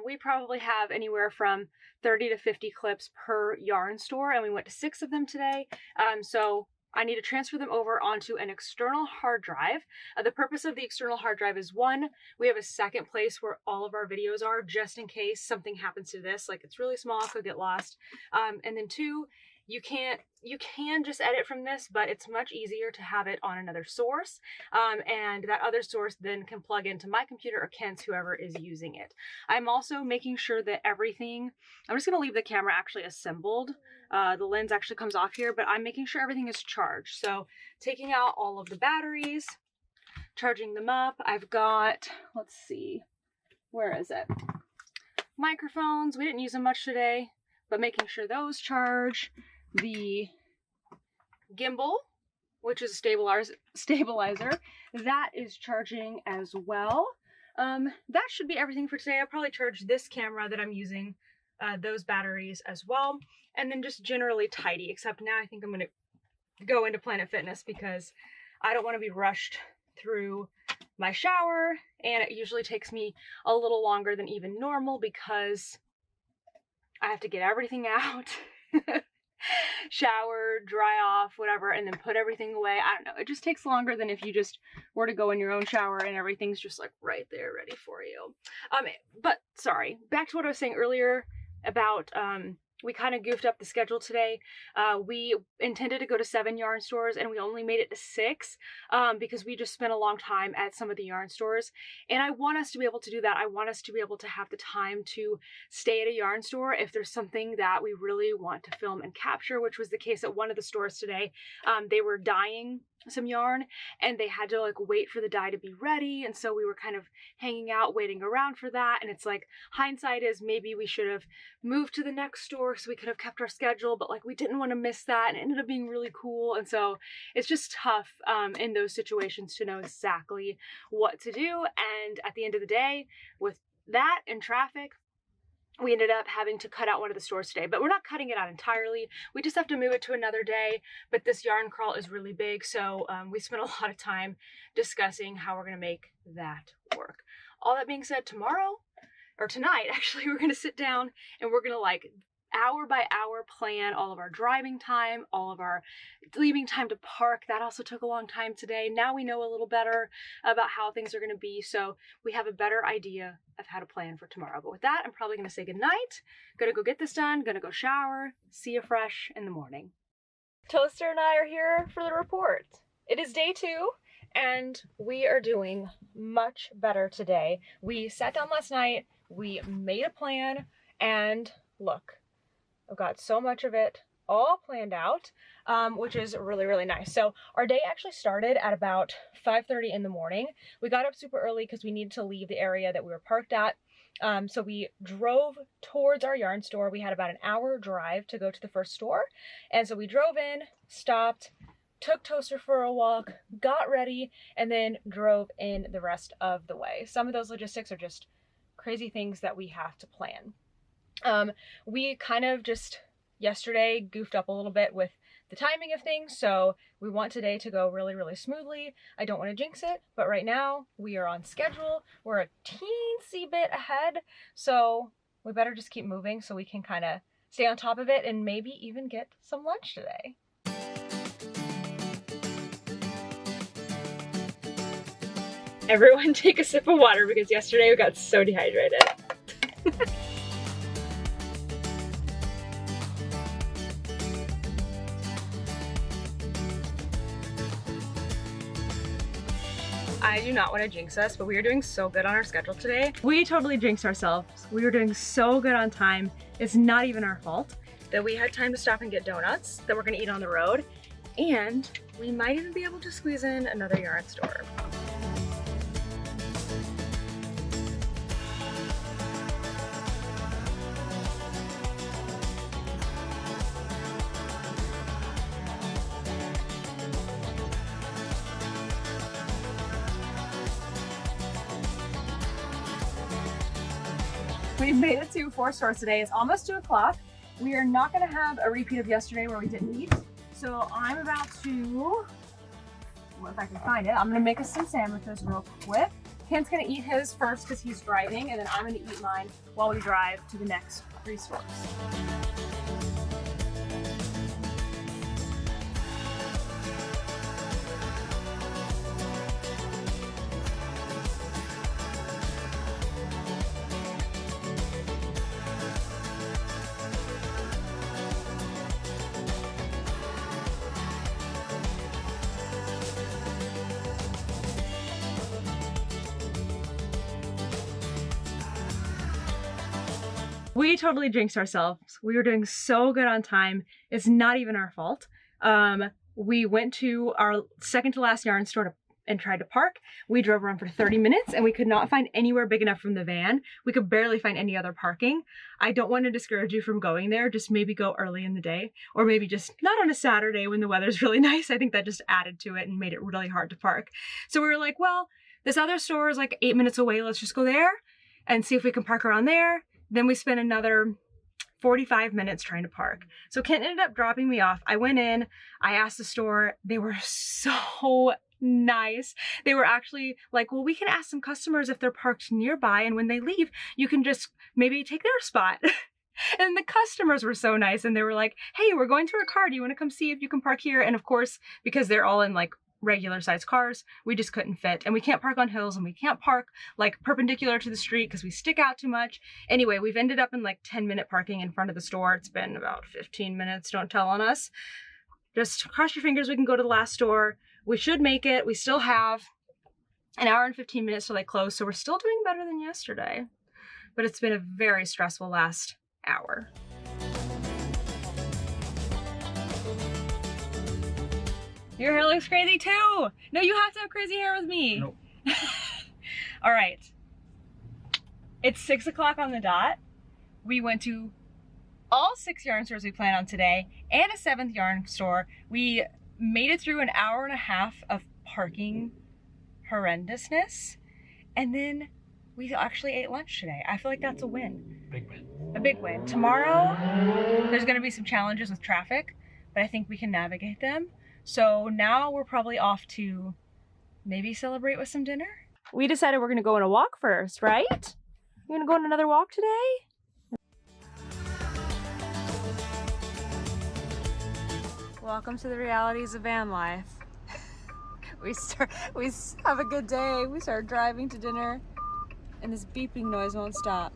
We probably have anywhere from 30 to 50 clips per yarn store, and we went to 6 of them today. So I need to transfer them over onto an external hard drive. The purpose of the external hard drive is 1, we have a second place where all of our videos are, just in case something happens to this, like it's really small, could get lost. And then 2, you can just edit from this, but it's much easier to have it on another source. And that other source then can plug into my computer or Kent's, whoever is using it. I'm also making sure that everything, I'm just gonna leave the camera actually assembled. The lens actually comes off here, but I'm making sure everything is charged. So taking out all of the batteries, charging them up. I've got, let's see, where is it? Microphones, we didn't use them much today, but making sure those charge. The gimbal, which is a stabilizer, that is charging as well. That should be everything for today. I'll probably charge this camera that I'm using, those batteries as well, and then just generally tidy, except now I think I'm going to go into Planet Fitness because I don't want to be rushed through my shower, and it usually takes me a little longer than even normal because I have to get everything out. Shower, dry off, whatever, and then put everything away. I don't know. It just takes longer than if you just were to go in your own shower and everything's just like right there ready for you. But sorry, back to what I was saying earlier about we kind of goofed up the schedule today. We intended to go to 7 yarn stores and we only made it to 6 because we just spent a long time at some of the yarn stores. And I want us to be able to do that. I want us to be able to have the time to stay at a yarn store if there's something that we really want to film and capture, which was the case at one of the stores today. They were dyeing some yarn and they had to like wait for the dye to be ready, and so we were kind of hanging out waiting around for that. And it's like, hindsight is maybe we should have moved to the next store so we could have kept our schedule, but like we didn't want to miss that, and it ended up being really cool. And so it's just tough in those situations to know exactly what to do. And at the end of the day, with that and traffic, we ended up having to cut out one of the stores today, but we're not cutting it out entirely. We just have to move it to another day. But this yarn crawl is really big, so we spent a lot of time discussing how we're gonna make that work. All that being said, tomorrow, or tonight actually, we're gonna sit down and we're gonna like hour by hour plan all of our driving time, all of our leaving time to park. That also took a long time today. Now we know a little better about how things are going to be, so we have a better idea of how to plan for tomorrow. But with that, I'm probably going to say goodnight. Gonna go get this done, gonna go shower, see you fresh in the morning. Toaster and I are here for the report. It is day 2 and we are doing much better today. We sat down last night, we made a plan, and look, I've got so much of it all planned out, which is really, really nice. So our day actually started at about 5:30 in the morning. We got up super early because we needed to leave the area that we were parked at. So we drove towards our yarn store. We had about an hour drive to go to the first store. And so we drove in, stopped, took Toaster for a walk, got ready, and then drove in the rest of the way. Some of those logistics are just crazy things that we have to plan. We kind of just yesterday goofed up a little bit with the timing of things, so we want today to go really, really smoothly. I don't want to jinx it, but right now we are on schedule. We're a teensy bit ahead, so we better just keep moving so we can kind of stay on top of it and maybe even get some lunch today. Everyone take a sip of water because yesterday we got so dehydrated. I do not want to jinx us, but we are doing so good on our schedule today. We totally jinxed ourselves. We were doing so good on time. It's not even our fault that we had time to stop and get donuts that we're gonna eat on the road. And we might even be able to squeeze in another yarn store. We've made it to 4 stores today. It's almost 2 o'clock. We are not gonna have a repeat of yesterday where we didn't eat. So I'm about to, well, if I can find it, I'm gonna make us some sandwiches real quick. Kent's gonna eat his first because he's driving, and then I'm gonna eat mine while we drive to the next 3 stores. We totally jinxed ourselves. We were doing so good on time. It's not even our fault. We went to our second to last yarn store and tried to park. We drove around for 30 minutes and we could not find anywhere big enough from the van. We could barely find any other parking. I don't want to discourage you from going there. Just maybe go early in the day, or maybe just not on a Saturday when the weather's really nice. I think that just added to it and made it really hard to park. So we were like, well, this other store is like 8 minutes away. Let's just go there and see if we can park around there. Then we spent another 45 minutes trying to park. So Kent ended up dropping me off. I went in, I asked the store. They were so nice. They were actually like, well, we can ask some customers if they're parked nearby, and when they leave, you can just maybe take their spot. And the customers were so nice, and they were like, hey, we're going through a car. Do you want to come see if you can park here? And of course, because they're all in like regular sized cars, we just couldn't fit, and we can't park on hills, and we can't park like perpendicular to the street because we stick out too much. Anyway, we've ended up in like 10-minute parking in front of the store. It's been about 15 minutes, don't tell on us. Just cross your fingers we can go to the last store. We should make it. We still have an hour and 15 minutes till they close, so we're still doing better than yesterday, but it's been a very stressful last hour. Your hair looks crazy too. No, you have to have crazy hair with me. Nope. All right. It's 6 o'clock on the dot. We went to all 6 yarn stores we planned on today and a 7th yarn store. We made it through an hour and a half of parking horrendousness. And then we actually ate lunch today. I feel like that's a win. Big win. A big win. Tomorrow, there's gonna be some challenges with traffic, but I think we can navigate them. So now we're probably off to maybe celebrate with some dinner. We decided we're gonna go on a walk first, right? You're gonna go on another walk today? Welcome to the realities of van life. We have a good day, we start driving to dinner, and this beeping noise won't stop.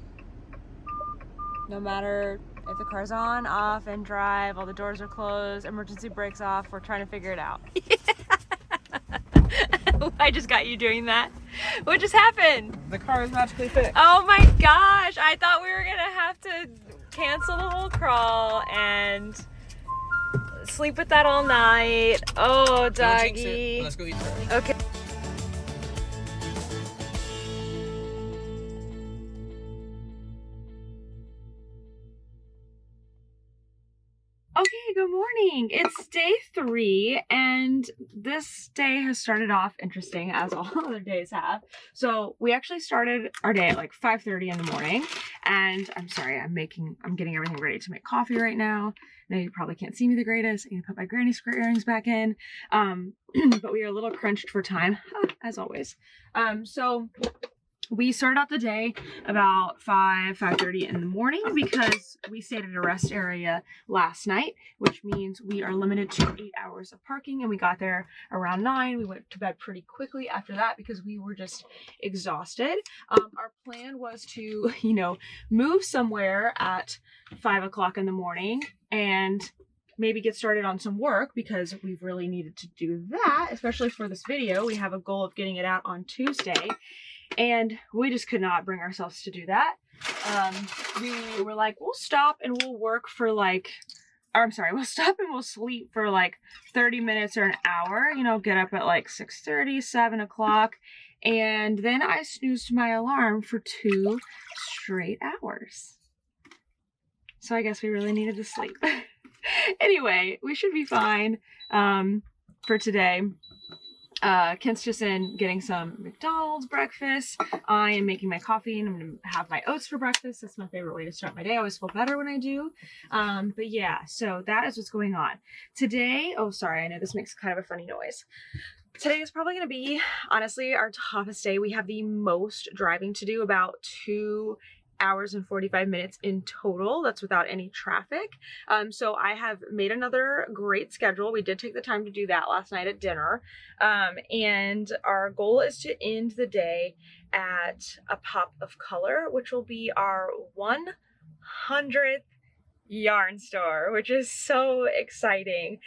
No matter if the car's on, off, and drive, all the doors are closed, emergency brakes off, we're trying to figure it out. I just got you doing that. What just happened? The car is magically fixed. Oh my gosh, I thought we were gonna have to cancel the whole crawl and sleep with that all night. Oh, doggy. Let's go eat first. Okay. Okay, good morning. It's day 3, and this day has started off interesting as all other days have. So we actually started our day at like 5:30 in the morning, and I'm sorry, I'm getting everything ready to make coffee right now. I know you probably can't see me the greatest. I'm gonna put my granny square earrings back in, but we are a little crunched for time, as always. So We started out the day about 5:30 in the morning because we stayed at a rest area last night, which means we are limited to 8 hours of parking, and we got there around 9. We went to bed pretty quickly after that because we were just exhausted. Our plan was to, move somewhere at 5 o'clock in the morning and maybe get started on some work because we've really needed to do that, especially for this video. We have a goal of getting it out on Tuesday. And we just could not bring ourselves to do that. We were like, we'll stop and we'll work for we'll stop and we'll sleep for 30 minutes or an hour, get up at 6:30, 7 o'clock. And then I snoozed my alarm for 2 straight hours. So I guess we really needed to sleep. Anyway, we should be fine for today. Kent's just in getting some McDonald's breakfast. I am making my coffee and I'm going to have my oats for breakfast. That's my favorite way to start my day. I always feel better when I do. But yeah, so that is what's going on. Today, oh sorry, I know this makes kind of a funny noise. Today is probably going to be, honestly, our toughest day. We have the most driving to do, about 2 hours and 45 minutes in total. That's without any traffic. So I have made another great schedule. We did take the time to do that last night at dinner. And our goal is to end the day at a pop of color, which will be our 100th yarn store, which is so exciting.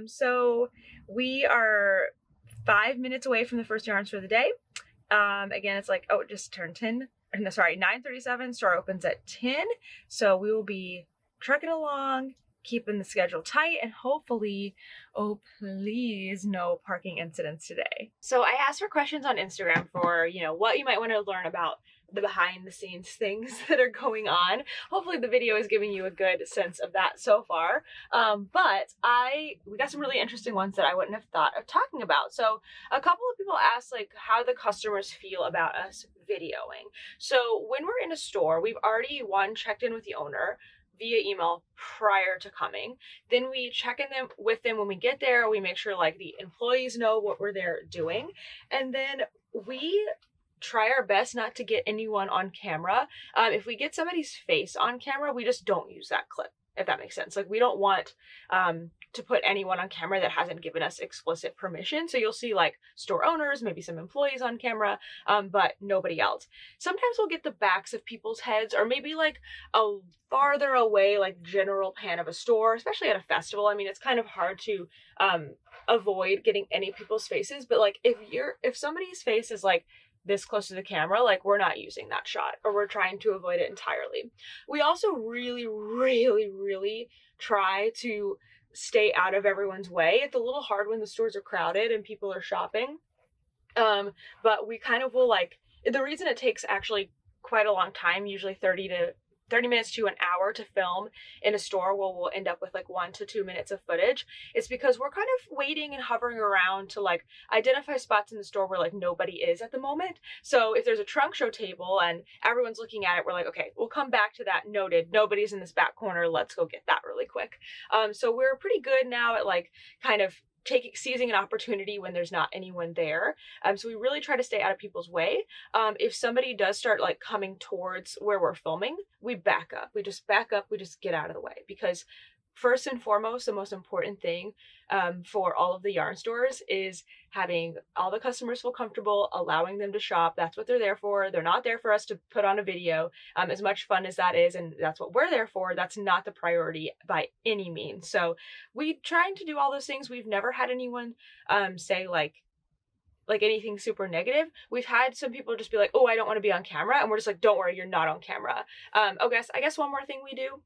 So we are 5 minutes away from the first yarn store of the day. Again, it's it just turned 10. No, sorry, 9:37, store opens at 10. So we will be trucking along, keeping the schedule tight, and hopefully, oh please, no parking incidents today. So I asked for questions on Instagram for, what you might want to learn about the behind the scenes things that are going on. Hopefully the video is giving you a good sense of that so far. But we got some really interesting ones that I wouldn't have thought of talking about. So a couple of people asked how the customers feel about us videoing. So when we're in a store, we've already checked in with the owner via email prior to coming. Then we check in with them when we get there. We make sure the employees know what we're there doing. And then we try our best not to get anyone on camera. If we get somebody's face on camera, we just don't use that clip, if that makes sense. We don't want to put anyone on camera that hasn't given us explicit permission. So you'll see store owners, maybe some employees on camera, but nobody else. Sometimes we'll get the backs of people's heads, or maybe a farther away general pan of a store, especially at a festival. I mean, it's kind of hard to avoid getting any people's faces, but if somebody's face is this close to the camera, we're not using that shot, or we're trying to avoid it entirely. We also really, really, really try to stay out of everyone's way. It's a little hard when the stores are crowded and people are shopping. But we kind of will the reason it takes actually quite a long time, usually 30 minutes to an hour to film in a store where we'll end up with 1 to 2 minutes of footage. It's because we're kind of waiting and hovering around to identify spots in the store where nobody is at the moment. So if there's a trunk show table and everyone's looking at it, we're okay, we'll come back to that. Noted. Nobody's in this back corner. Let's go get that really quick. So we're pretty good now at kind of seizing an opportunity when there's not anyone there. So we really try to stay out of people's way. If somebody does start coming towards where we're filming, we back up. We just back up. We just get out of the way, because first and foremost, the most important thing for all of the yarn stores is having all the customers feel comfortable, allowing them to shop. That's what they're there for. They're not there for us to put on a video. As much fun as that is, and that's what we're there for, that's not the priority by any means. So we trying to do all those things. We've never had anyone say anything super negative. We've had some people just be oh, I don't want to be on camera, and we're just don't worry, you're not on camera. I guess one more thing we do,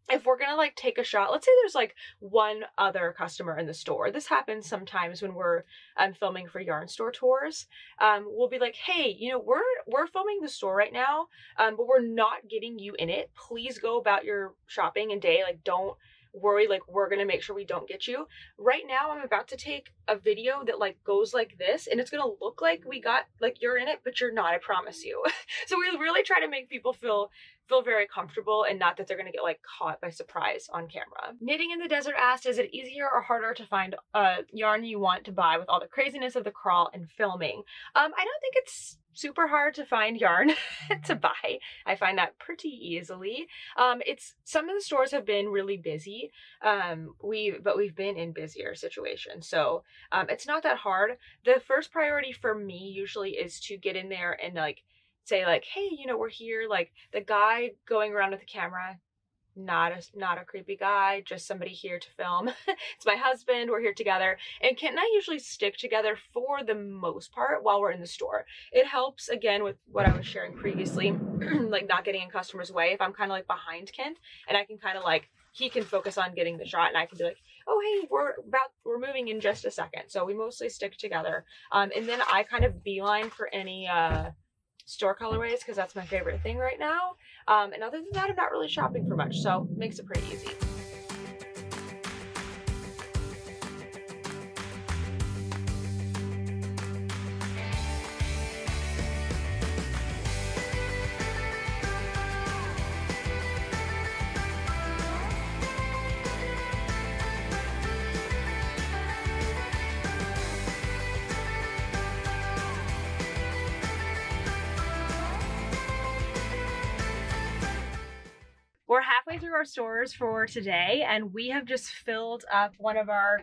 if we're gonna take a shot, let's say there's one other customer in the store. This happens sometimes when we're filming for yarn store tours. We'll be hey, we're filming the store right now, but we're not getting you in it. Please go about your shopping and day. Don't worry, we're gonna make sure we don't get you. Right now I'm about to take a video that goes like this, and it's gonna look like we got you're in it, but you're not, I promise you. So we really try to make people feel very comfortable, and not that they're gonna get caught by surprise on camera. Knitting in the Desert asked, is it easier or harder to find yarn you want to buy with all the craziness of the crawl and filming? I don't think it's super hard to find yarn to buy. I find that pretty easily. Some of the stores have been really busy, but we've been in busier situations, so it's not that hard. The first priority for me usually is to get in there and like say like, hey, you know, we're here. Like the guy going around with the camera, not a creepy guy, just somebody here to film. It's my husband, we're here together. And Kent and I usually stick together for the most part while we're in the store. It helps, again, with what I was sharing previously, like not getting in customers' way. If I'm kind of like behind Kent and I can kind of like, he can focus on getting the shot and I can be like, oh, hey, we're moving in just a second. So we mostly stick together. And then I kind of beeline for any, store colorways because that's my favorite thing right now. And other than that, I'm not really shopping for much, so it makes it pretty easy. We're halfway through our stores for today, and we have just filled up one of our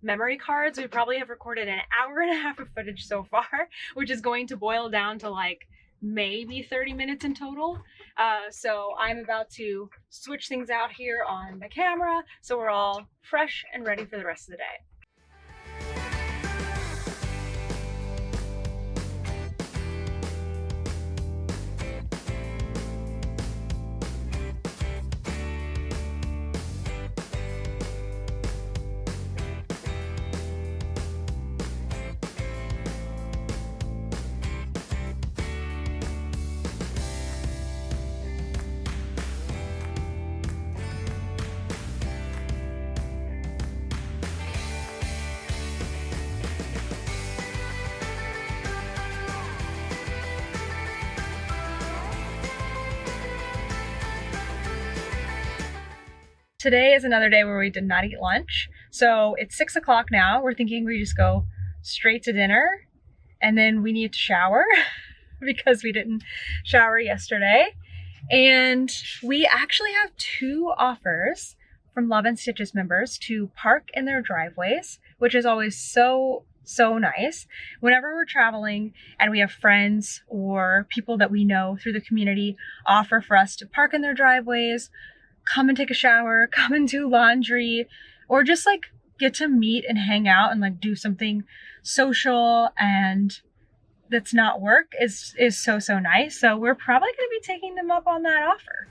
memory cards. We probably have recorded an hour and a half of footage so far, which is going to boil down to like maybe 30 minutes in total. So I'm about to switch things out here on the camera so we're all fresh and ready for the rest of the day. Today is another day where we did not eat lunch. So it's 6 o'clock now. We're thinking we just go straight to dinner and then we need to shower because we didn't shower yesterday. And we actually have 2 offers from Love and Stitches members to park in their driveways, which is always so nice. Whenever we're traveling and we have friends or people that we know through the community offer for us to park in their driveways, come and take a shower, come and do laundry, or just like get to meet and hang out and like do something social and that's not work is so nice. So we're probably going to be taking them up on that offer.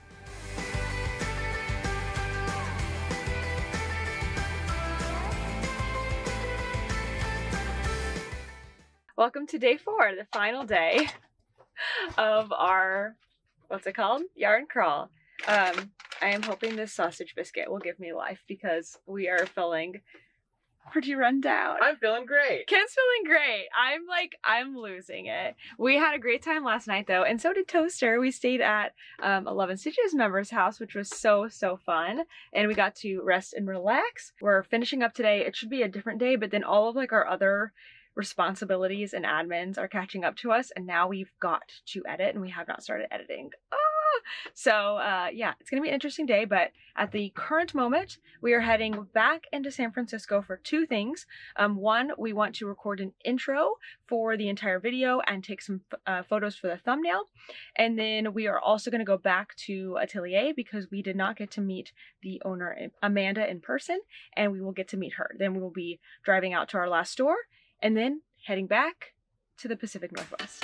Welcome to day 4, the final day of our, what's it called? Yarn crawl. I am hoping this sausage biscuit will give me life because we are feeling pretty run down. I'm feeling great. Ken's feeling great. I'm losing it. We had a great time last night though, and so did Toaster. We stayed at a Love and Stitches member's house, which was so fun, and we got to rest and relax. We're finishing up today. It should be a different day, but then all of like our other responsibilities and admins are catching up to us, and now we've got to edit, and we have not started editing. So yeah, it's gonna be an interesting day, but at the current moment, we are heading back into San Francisco for 2 things. One, we want to record an intro for the entire video and take some photos for the thumbnail. And then we are also gonna go back to Atelier because we did not get to meet the owner, Amanda, in person, and we will get to meet her. Then we will be driving out to our last store and then heading back to the Pacific Northwest.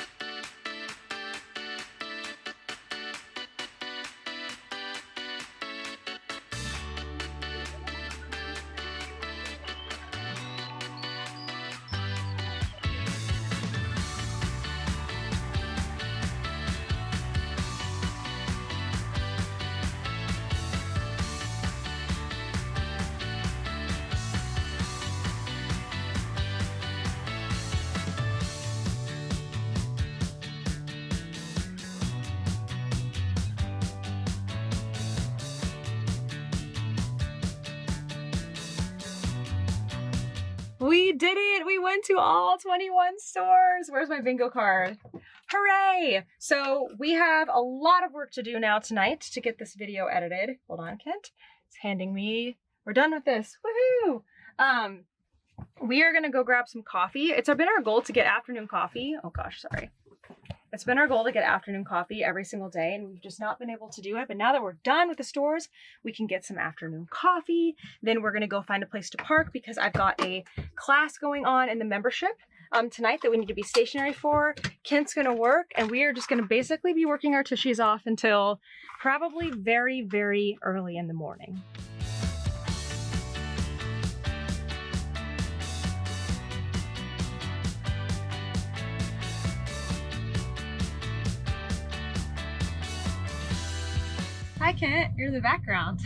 We did it! We went went to all 21 stores. Where's my bingo card? Hooray! So we have a lot of work to do now tonight to get this video edited. Hold on, Kent. It's handing me. We're done with this. Woohoo! We are gonna go grab some coffee. It's been our goal to get afternoon coffee. Oh gosh, sorry. It's been our goal to get afternoon coffee every single day, and we've just not been able to do it. But now that we're done with the stores, we can get some afternoon coffee. Then we're gonna go find a place to park because I've got a class going on in the membership tonight that we need to be stationary for. Kent's gonna work, and we are just gonna basically be working our tushies off until probably very, very early in the morning. Hi Kent, you're in the background.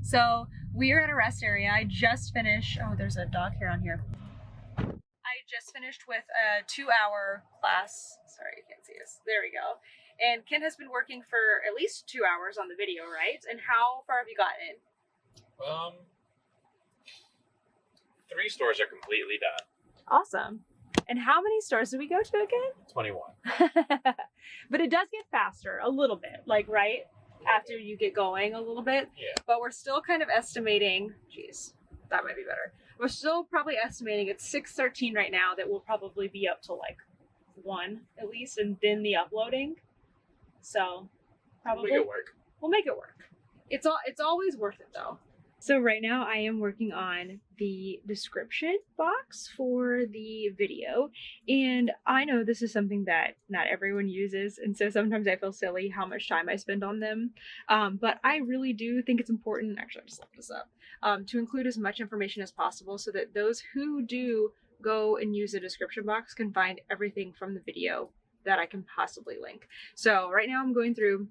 So we are at a rest area. I just finished, oh there's a dog hair on here. I just finished with a 2-hour class. Sorry, you can't see us. There we go. And Kent has been working for at least 2 hours on the video, right? And how far have you gotten? 3 stores are completely done. Awesome. And how many stores did we go to again? 21. But it does get faster a little bit, like right after you get going a little bit. Yeah. But we're still kind of estimating, geez, that might be better. We're still probably estimating it's 6:13 right now that we'll probably be up to like 1 at least, and then the uploading. So probably We'll make it work. We'll make it work. It's always worth it though. So right now I am working on the description box for the video, and I know this is something that not everyone uses, and so sometimes I feel silly how much time I spend on them, but I really do think it's important, actually I just looked this up, to include as much information as possible so that those who do go and use the description box can find everything from the video that I can possibly link. So right now I'm going through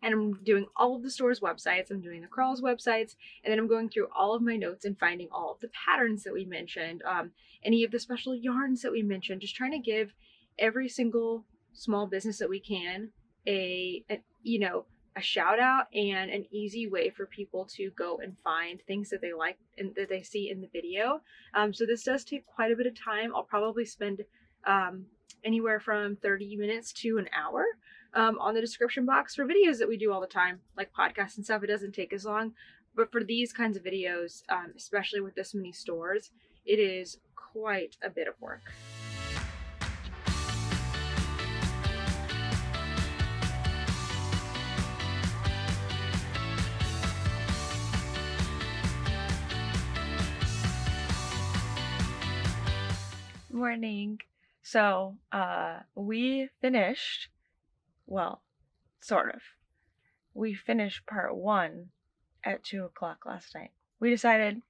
and I'm doing all of the store's websites, I'm doing the crawls websites, and then I'm going through all of my notes and finding all of the patterns that we mentioned, any of the special yarns that we mentioned, just trying to give every single small business that we can a shout out and an easy way for people to go and find things that they like and that they see in the video. So this does take quite a bit of time. I'll probably spend anywhere from 30 minutes to an hour on the description box. For videos that we do all the time, like podcasts and stuff, it doesn't take as long. But for these kinds of videos, especially with this many stores, it is quite a bit of work. Morning. So we finished, well, sort of. We finished part 1 at 2 o'clock last night. We decided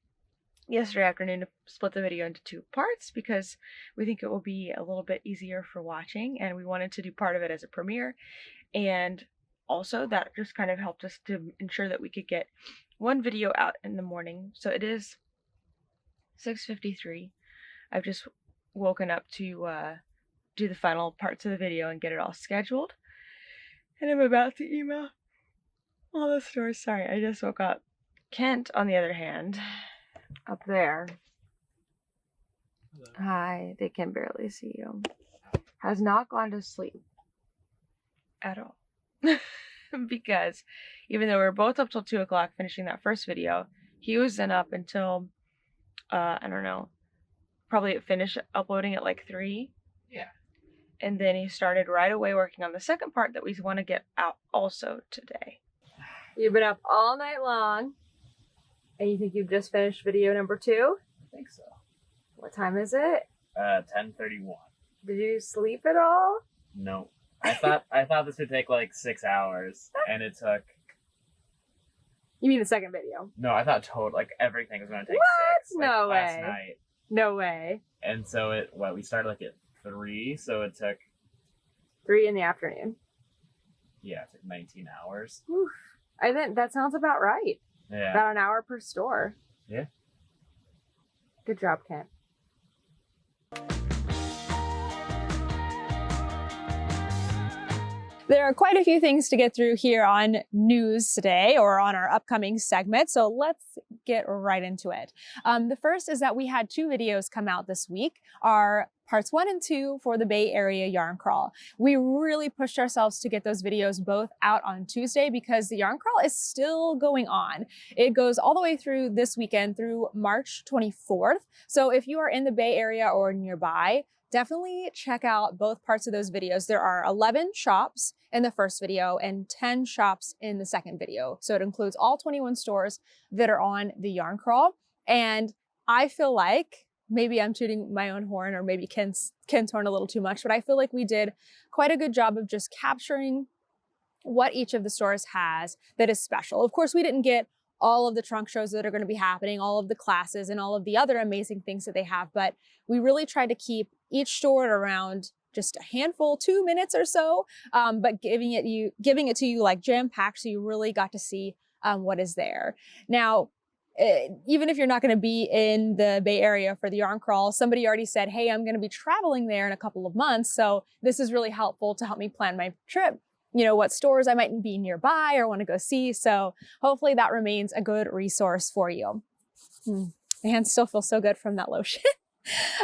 yesterday afternoon to split the video into 2 parts because we think it will be a little bit easier for watching, and we wanted to do part of it as a premiere, and also that just kind of helped us to ensure that we could get one video out in the morning. So it is 6:53. I've just woken up to do the final parts of the video and get it all scheduled, and I'm about to email all the stores. Sorry, I just woke up. Kent, on the other hand, up there, Hello. hi, they can barely see you, has not gone to sleep at all. Because even though we were both up till 2 o'clock finishing that first video, he was then up until I don't know, probably finish uploading at like 3. Yeah. And then he started right away working on the second part that we want to get out also today. You've been up all night long, and you think you've just finished video number 2? I think so. What time is it? 10:31. Did you sleep at all? No. I thought this would take like 6 hours, and it took. You mean the second video? No, I thought like everything was going to take What? 6. Like, No last way. night. No way. And so we started like at 3, so it took. 3 in the afternoon. Yeah, it took 19 hours. Whew. I think that sounds about right. Yeah. About an hour per store. Yeah. Good job, Kent. There are quite a few things to get through here on news today or on our upcoming segment, so let's get right into it. The first is that we had 2 videos come out this week, our parts 1 and 2 for the Bay Area Yarn Crawl. We really pushed ourselves to get those videos both out on Tuesday because the Yarn Crawl is still going on. It goes all the way through this weekend through March 24th. So if you are in the Bay Area or nearby, definitely check out both parts of those videos. There are 11 shops in the first video and 10 shops in the second video. So it includes all 21 stores that are on the Yarn Crawl. And I feel like, maybe I'm tooting my own horn or maybe Ken's horn a little too much, but I feel like we did quite a good job of just capturing what each of the stores has that is special. Of course, we didn't get all of the trunk shows that are going to be happening, all of the classes and all of the other amazing things that they have. But we really tried to keep each store at around just a handful, 2 minutes or so, but giving it to you like jam-packed so you really got to see what is there. Now, even if you're not going to be in the Bay Area for the Yarn Crawl, somebody already said, hey, I'm going to be traveling there in a couple of months. So this is really helpful to help me plan my trip. You know, what stores I might be nearby or want to go see. So hopefully that remains a good resource for you. My hands still feel so good from that lotion.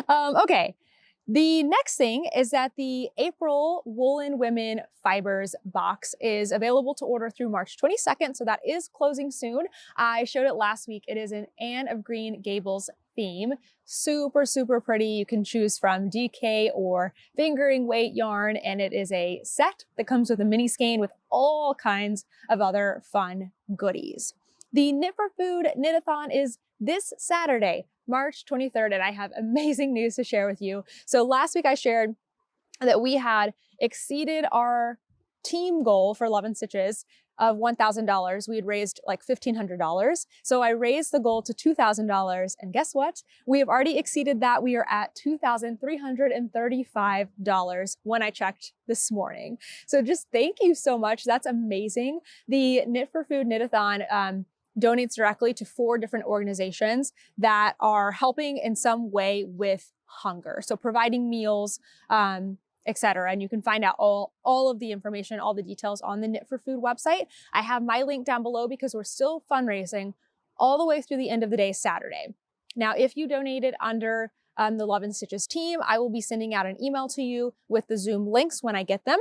Okay. The next thing is that the April Woolen Women Fibers box is available to order through March 22nd. So that is closing soon. I showed it last week. It is an Anne of Green Gables theme. Super, super pretty. You can choose from DK or fingering weight yarn, and it is a set that comes with a mini skein with all kinds of other fun goodies. The Knit for Food Knit-a-thon is this Saturday, March 23rd, and I have amazing news to share with you. So last week I shared that we had exceeded our team goal for Love and Stitches of $1,000. We had raised like $1,500. So I raised the goal to $2,000. And guess what? We have already exceeded that. We are at $2,335 when I checked this morning. So just thank you so much. That's amazing. The Knit for Food Knit-a-thon donates directly to 4 different organizations that are helping in some way with hunger. So providing meals, etc. And you can find out all of the information, all the details on the Knit for Food website. I have my link down below because we're still fundraising all the way through the end of the day Saturday. Now, if you donated under the Love and Stitches team, I will be sending out an email to you with the Zoom links when I get them.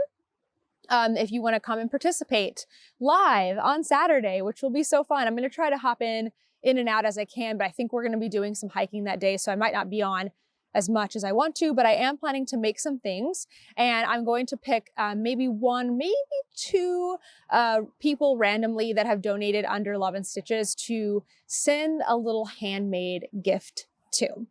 If you want to come and participate live on Saturday, which will be so fun. I'm going to try to hop in and out as I can, but I think we're going to be doing some hiking that day, so I might not be on as much as I want to, but I am planning to make some things, and I'm going to pick maybe 1, maybe 2 people randomly that have donated under Love and Stitches to send a little handmade gift to.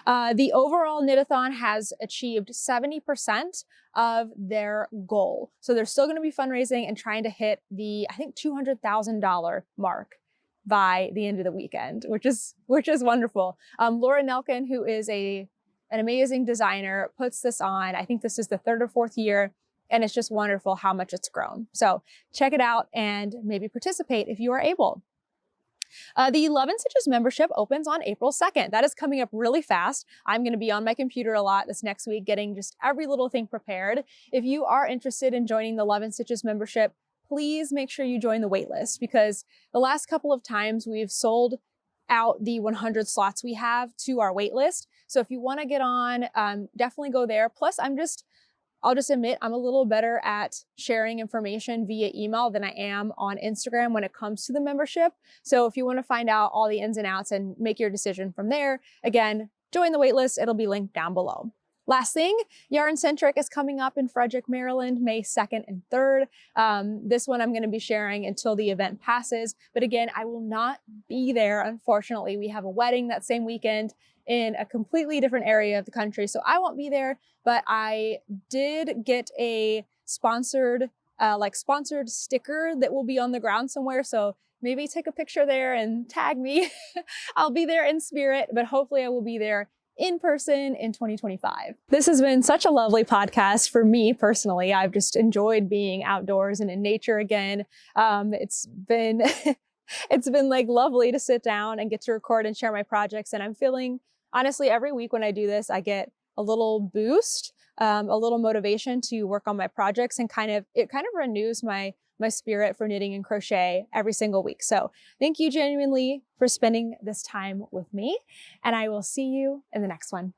The overall knit-a-thon has achieved 70% of their goal. So they're still going to be fundraising and trying to hit the, I think, $200,000 mark by the end of the weekend, which is wonderful. Laura Nelkin, who is an amazing designer, puts this on. I think this is the 3rd or 4th year, and it's just wonderful how much it's grown. So check it out and maybe participate if you are able. The Love and Stitches membership opens on April 2nd. That is coming up really fast. I'm going to be on my computer a lot this next week, getting just every little thing prepared. If you are interested in joining the Love and Stitches membership, please make sure you join the waitlist, because the last couple of times we've sold out the 100 slots we have to our waitlist. So if you want to get on, definitely go there. Plus, I'll just admit I'm a little better at sharing information via email than I am on Instagram when it comes to the membership. So if you want to find out all the ins and outs and make your decision from there, again, join the waitlist. It'll be linked down below. Last thing, Yarn Centric is coming up in Frederick, Maryland, May 2nd and 3rd. This one I'm going to be sharing until the event passes. But again, I will not be there, unfortunately. We have a wedding that same weekend in a completely different area of the country, so I won't be there. But I did get a sponsored sticker that will be on the ground somewhere. So maybe take a picture there and tag me. I'll be there in spirit, but hopefully I will be there in person in 2025. This has been such a lovely podcast for me personally. I've just enjoyed being outdoors and in nature again. It's been like lovely to sit down and get to record and share my projects. And I'm feeling, honestly, every week when I do this, I get a little boost a little motivation to work on my projects, and it kind of renews my spirit for knitting and crochet every single week. So thank you genuinely for spending this time with me, and I will see you in the next one.